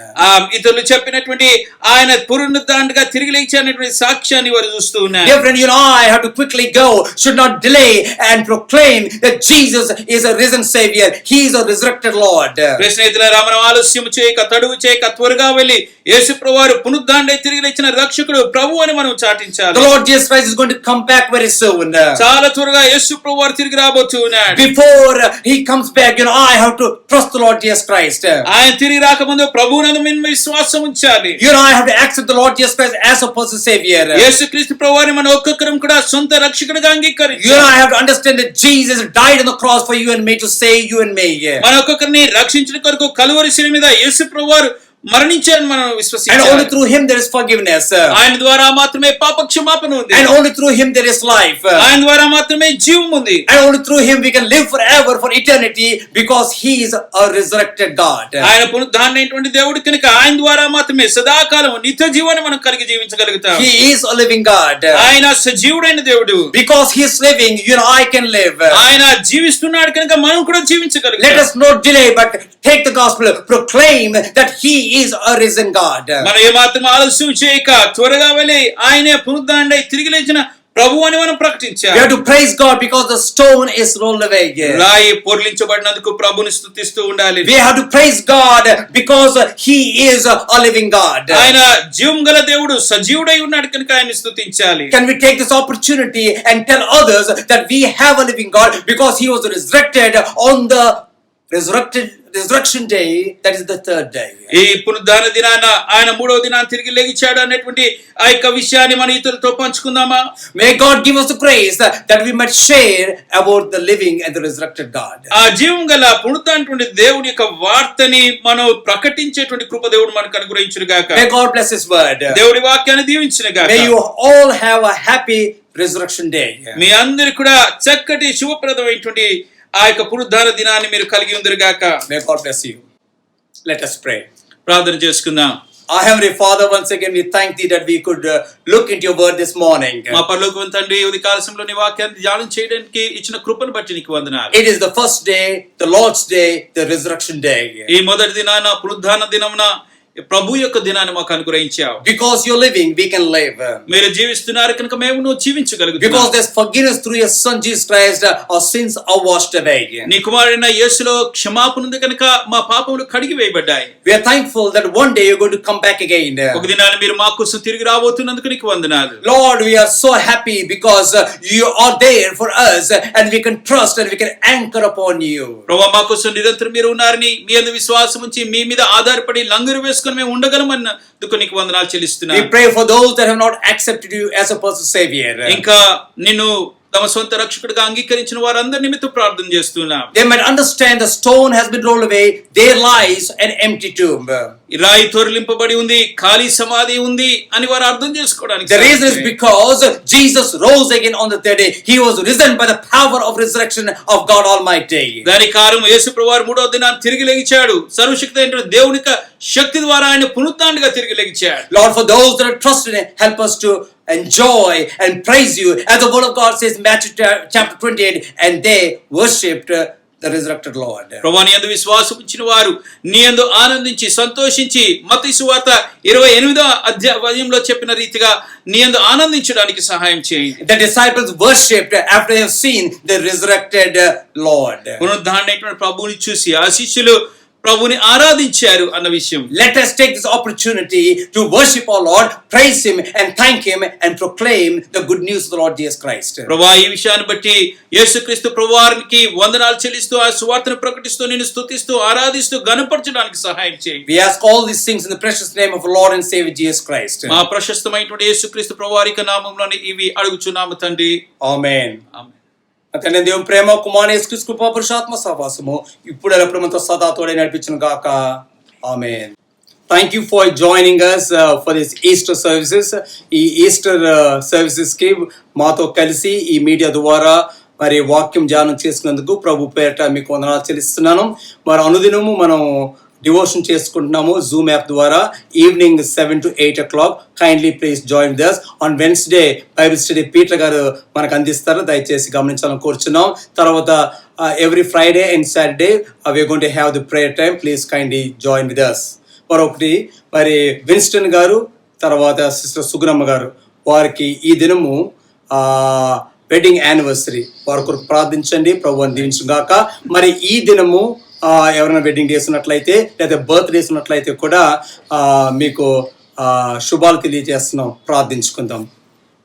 ఇతరులు చెప్పినటువంటి ఆయన పునరుద్ధానుడిగా తిరిగి లేచాడనేటువంటి సాక్ష్యాన్ని వారు చూస్తూ ఉన్నారు.
Dear friend, I have to quickly go, should not delay and proclaim that Jesus is a risen Savior. He is a resurrected Lord.
స్నేహితులారా, మనం ఆలస్యం చేయక తడువు చేయక త్వరగా వెళ్ళి యేసు ప్రభువారు పునరుద్ధానుడై తిరిగి లేచిన రక్షకుడు ప్రభు అని మనం చాటించాలి.
The Lord Jesus Christ is going to come back very soon.
చాలా త్వరగా యేసు ప్రభువారు తిరిగి రాబోతున్నాడు.
Before he comes back, I have to trust the Lord Jesus Christ.
ఆయన తిరిగి రాకముందు ప్రభువునందు మేము విశ్వాసం ఉంచాలి.
I have to accept the Lord Jesus Christ as a personal Savior.
యేసుక్రీస్తు ప్రభువారిని మన ఒక్కొక్కరం కూడా సొంత రక్షకుడిగా అంగీకరించాలి.
I have to understand that Jesus died on the cross for you and me to save you and me.
మన ఒక్కొక్కరిని రక్షించిన కొరకు కలువరి శిలువ మీద యేసు ప్రభువారు మరణించారని మనం విశ్వసించాలి.
And only through him there is forgiveness.
ఆయన ద్వారా మాత్రమే పాప క్షమాపణ ఉంది.
And only through him there is life.
ఆయన ద్వారా మాత్రమే జీవం ఉంది.
And only through him we can live forever for eternity because he is a resurrected God.
ఆయన పునరుద్ధానుడైనటువంటి దేవుడు కనుక ఆయన ద్వారా మాత్రమే సదాకాలం నిత్య జీవాన్ని మనం కలిగి జీవించగలుగుతాం.
He is a living God.
ఆయన సజీవుడైన దేవుడు.
Because he is living, I can live.
ఆయన జీవిస్తున్నాడు కనుక మనం కూడా జీవించగలుగుతాం.
Let us not delay but take the gospel, proclaim that he is a risen God.
మనం ఏమాత్రం ఆలస్యం చేయక త్వరగా వెళ్ళి ఆయనే పునరుద్ధానుడై తిరిగి లేచిన ప్రభు అని మనం ప్రకటించాలి.
We have to praise God because the stone is rolled away.
రాయి పొర్లించబడినందుకు ప్రభుని స్తుతిస్తూ ఉండాలి.
We have to praise God because he is a living God.
ఆయన జీవం గల దేవుడు, సజీవుడై ఉన్నాడు కనుక ఆయన్ని స్తుతించాలి.
Can we take this opportunity and tell others that we have a living God because he was resurrected on the resurrection day, that is the third day.
ఈ పునరుద్ధాన దినాన ఆయన మూడవ దినాన్ని తిరిగి లేచాడు అనేటువంటి ఆ యొక్క విషయాన్ని మన ఇతరులతో పంచుకుందామా?
May God give us the grace that we might share about the living and the resurrected God.
ఆ జీవం గల పునరుద్ధానటువంటి దేవుని యొక్క వార్తని మనం ప్రకటించేటువంటి కృప దేవుడు మనకు అనుగ్రహించును గాక.
May God bless his word.
దేవుడి వాక్యాన్ని దీవించును గాక.
May you all have a happy resurrection day.
మీ అందరికి కూడా చక్కటి శుభప్రదమైనటువంటి ఆ యొక్క పునరుద్ధాన దినాన్ని మీరు కలిగి ఉందరుగాక.
May God bless you. Let us pray.
ప్రార్థన చేసుకుందాం.
Our Heavenly Father, once again we thank thee that we could look into your word this morning.
మా పరలోకపు తండ్రి, ఈ ఉదయ కాలములో నీ వాక్యాన్ని ధ్యానం చేయడానికి ఇచ్చిన కృపను బట్టి నీకు వందనాలు.
It is the first day, the Lord's day, the resurrection day.
ఈ మొదటి దినాన పునరుద్ధాన దినమున ప్రభు యొక్క దినాన్ని మాకు అనుగ్రహించావు.
Because you're living, we can live.
మీరు జీవిస్తున్నారు కనుక మేము జీవించగలుగుతాం.
Because there's forgiveness through your Son Jesus Christ, our sins are washed away.
నీ కుమారుడైన యేసులో క్షమాపణ ఉంది కనుక మా పాపములు కడిగి వేయబడ్డాయి.
We are thankful that one day you're going to come back again.
ఒక దినాన్ని మీరు మా కోసం తిరిగి రాబోతున్నందుకు నీకు వందనాలు.
Lord, we are so happy because you are there for us and we can trust and we can anchor upon you.
ప్రభువా, మా కోసం నిరంతరం మీరు ఉన్నారని, మీ యందు విశ్వాసం ఉంచి మీ మీద ఆధారపడి లంగరు వేసుకొని మేము ఉండగలమన్నందుకు నీకు వందనాలు చెల్లిస్తున్నాను.
We pray for those that have not accepted you as a personal Savior.
ఇంకా నిన్ను తమ సొంత రక్షకుడిగా అంగీకరించిన వారందరి నిమిత్తం ప్రార్థన చేస్తున్నాం.
They might understand the stone has been rolled away, there lies an empty tomb.
ఈ రాయి తొరలింపబడి ఉంది, ఖాళీ సమాధి ఉంది అని వారు అర్థం చేసుకోవడానికి.
The reason is because Jesus rose again on the third day. He was risen by the power of resurrection of God Almighty.
దాని కారణం యేసు ప్రభువారు మూడవ దినాన్ని తిరిగి లేచాడు. సర్వశక్తి అయిన దేవుని యొక్క శక్తి ద్వారా ఆయన పునరుద్ధానుడిగా తిరిగి లేచాడు.
Lord, for those that are trusted, help us to enjoy and praise you as the word of God says in Matthew chapter 28, and they worshipped the resurrected Lord.
ప్రభువా నీ యందు విశ్వాసం ఉంచిన వారు నీ యందు ఆనందించి సంతోషించి మత్తయి సువార్త 28వ అధ్యాయంలో చెప్పిన రీతిగా నీ యందు ఆనందించడానికి సహాయం చేయండి.
The disciples worshipped after they have seen the resurrected Lord.
పునరుద్ధారణమైనటువంటి ప్రభువుని చూసి ఆ శిష్యులు ప్రభుని ఆరాధించారు అన్న విషయం.
Let us take this opportunity to worship our Lord, praise Him and thank Him and proclaim the good news of the Lord Jesus Christ.
ప్రభువా ఈ విషయాన్ని బట్టి యేసుక్రీస్తు ప్రభువారికి వందనాలు చెల్లిస్తూ ఆ సువార్తను ప్రకటిస్తూ నిన్ను స్తుతిస్తూ ఆరాధిస్తూ ఘనపరచడానికి సహాయం చేయండి.
We ask all these things in the precious name of our Lord and Savior Jesus Christ.
మా ప్రశస్తమైనటువంటి యేసుక్రీస్తు ప్రభువారి నామములోనే ఇవి అడుగుచున్నాము తండ్రి.
Amen.
ఆమేన్.
అతని దేవుని ప్రేమ కుమారుని యేసుక్రీస్తు కృప పరిశుద్ధాత్మ సహవాసము ఇప్పుడు ఎల్లప్పుడూ మనతో సదా తోడై నడిపించును గాక. ఆమేన్. Thank you for joining us for this Easter services. ఈ ఈస్టర్ సర్వీసెస్ కి మాతో కలిసి ఈ మీడియా ద్వారా మరి వాక్యం ధ్యానం చేసుకున్నందుకు ప్రభు పేరిట మీకు వందనాలు చెల్లిస్తున్నాను. మరి అనుదినము మనం డివోషన్ చేసుకుంటున్నాము జూమ్ యాప్ ద్వారా evening 7 to 8 o'clock. Kindly please join us. On Wednesday Bible study Peter గారు మనకు అందిస్తారు, దయచేసి గమనించాలని కోరుచున్నాం. తర్వాత every Friday and Saturday we are going to have the prayer time. Please kindly join with us. మరొకటి మరి విన్స్టన్ గారు తర్వాత సిస్టర్ సుగుణమ్మ గారు వారికి ఈ దినము వెడ్డింగ్ యానివర్సరీ, వారి కొరకు ప్రార్థించండి, ప్రభువుని దీవించును గాక. మరి ఈ దినము ఎవరైనా వెడ్డింగ్ డేస్ ఉన్నట్లయితే లేదా బర్త్ డేస్ ఉన్నట్లయితే కూడా మీకు శుభాలు తెలియజేస్తున్నాం. ప్రార్థించుకుందాం.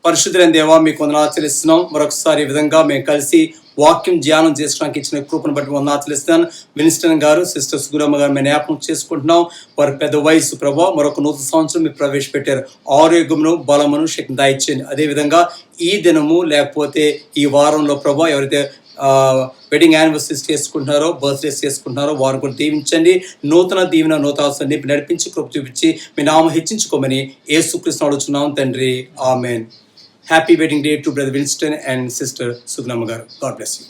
పరిశుద్ధులైన దేవా మీకు వందనాలు చెల్లిస్తున్నాం. మరొకసారి ఈ విధంగా మేము కలిసి వాక్యం ధ్యానం చేసుకోవడానికి ఇచ్చిన కృపను బట్టి వందనాలు చెల్లిస్తున్నాను. విన్స్టన్ గారు సిస్టర్ సుగురమ్మ గారు మేము జ్ఞాపకం చేసుకుంటున్నాం. వారి పెద్ద వయసు ప్రభావ మరొక నూతన సంవత్సరం మీరు ప్రవేశపెట్టారు. ఆరోగ్యమును బలమును శక్తిని దయచేయండి. అదేవిధంగా ఈ దినము లేకపోతే ఈ వారంలో ప్రభావ ఎవరైతే వెడ్డింగ్ యానివర్సరీస్ చేసుకుంటున్నారో బర్త్డేస్ చేసుకుంటున్నారో వారు కూడా దీవించండి. నూతన దీవెన నూతన నడిపించి కృప చూపించి మీ నామం హెచ్చించుకోమని యేసుక్రీస్తుని అడుగుచున్నాం తండ్రి. Amen. Happy wedding day to brother Winston and sister Sugunamma garu. God bless you.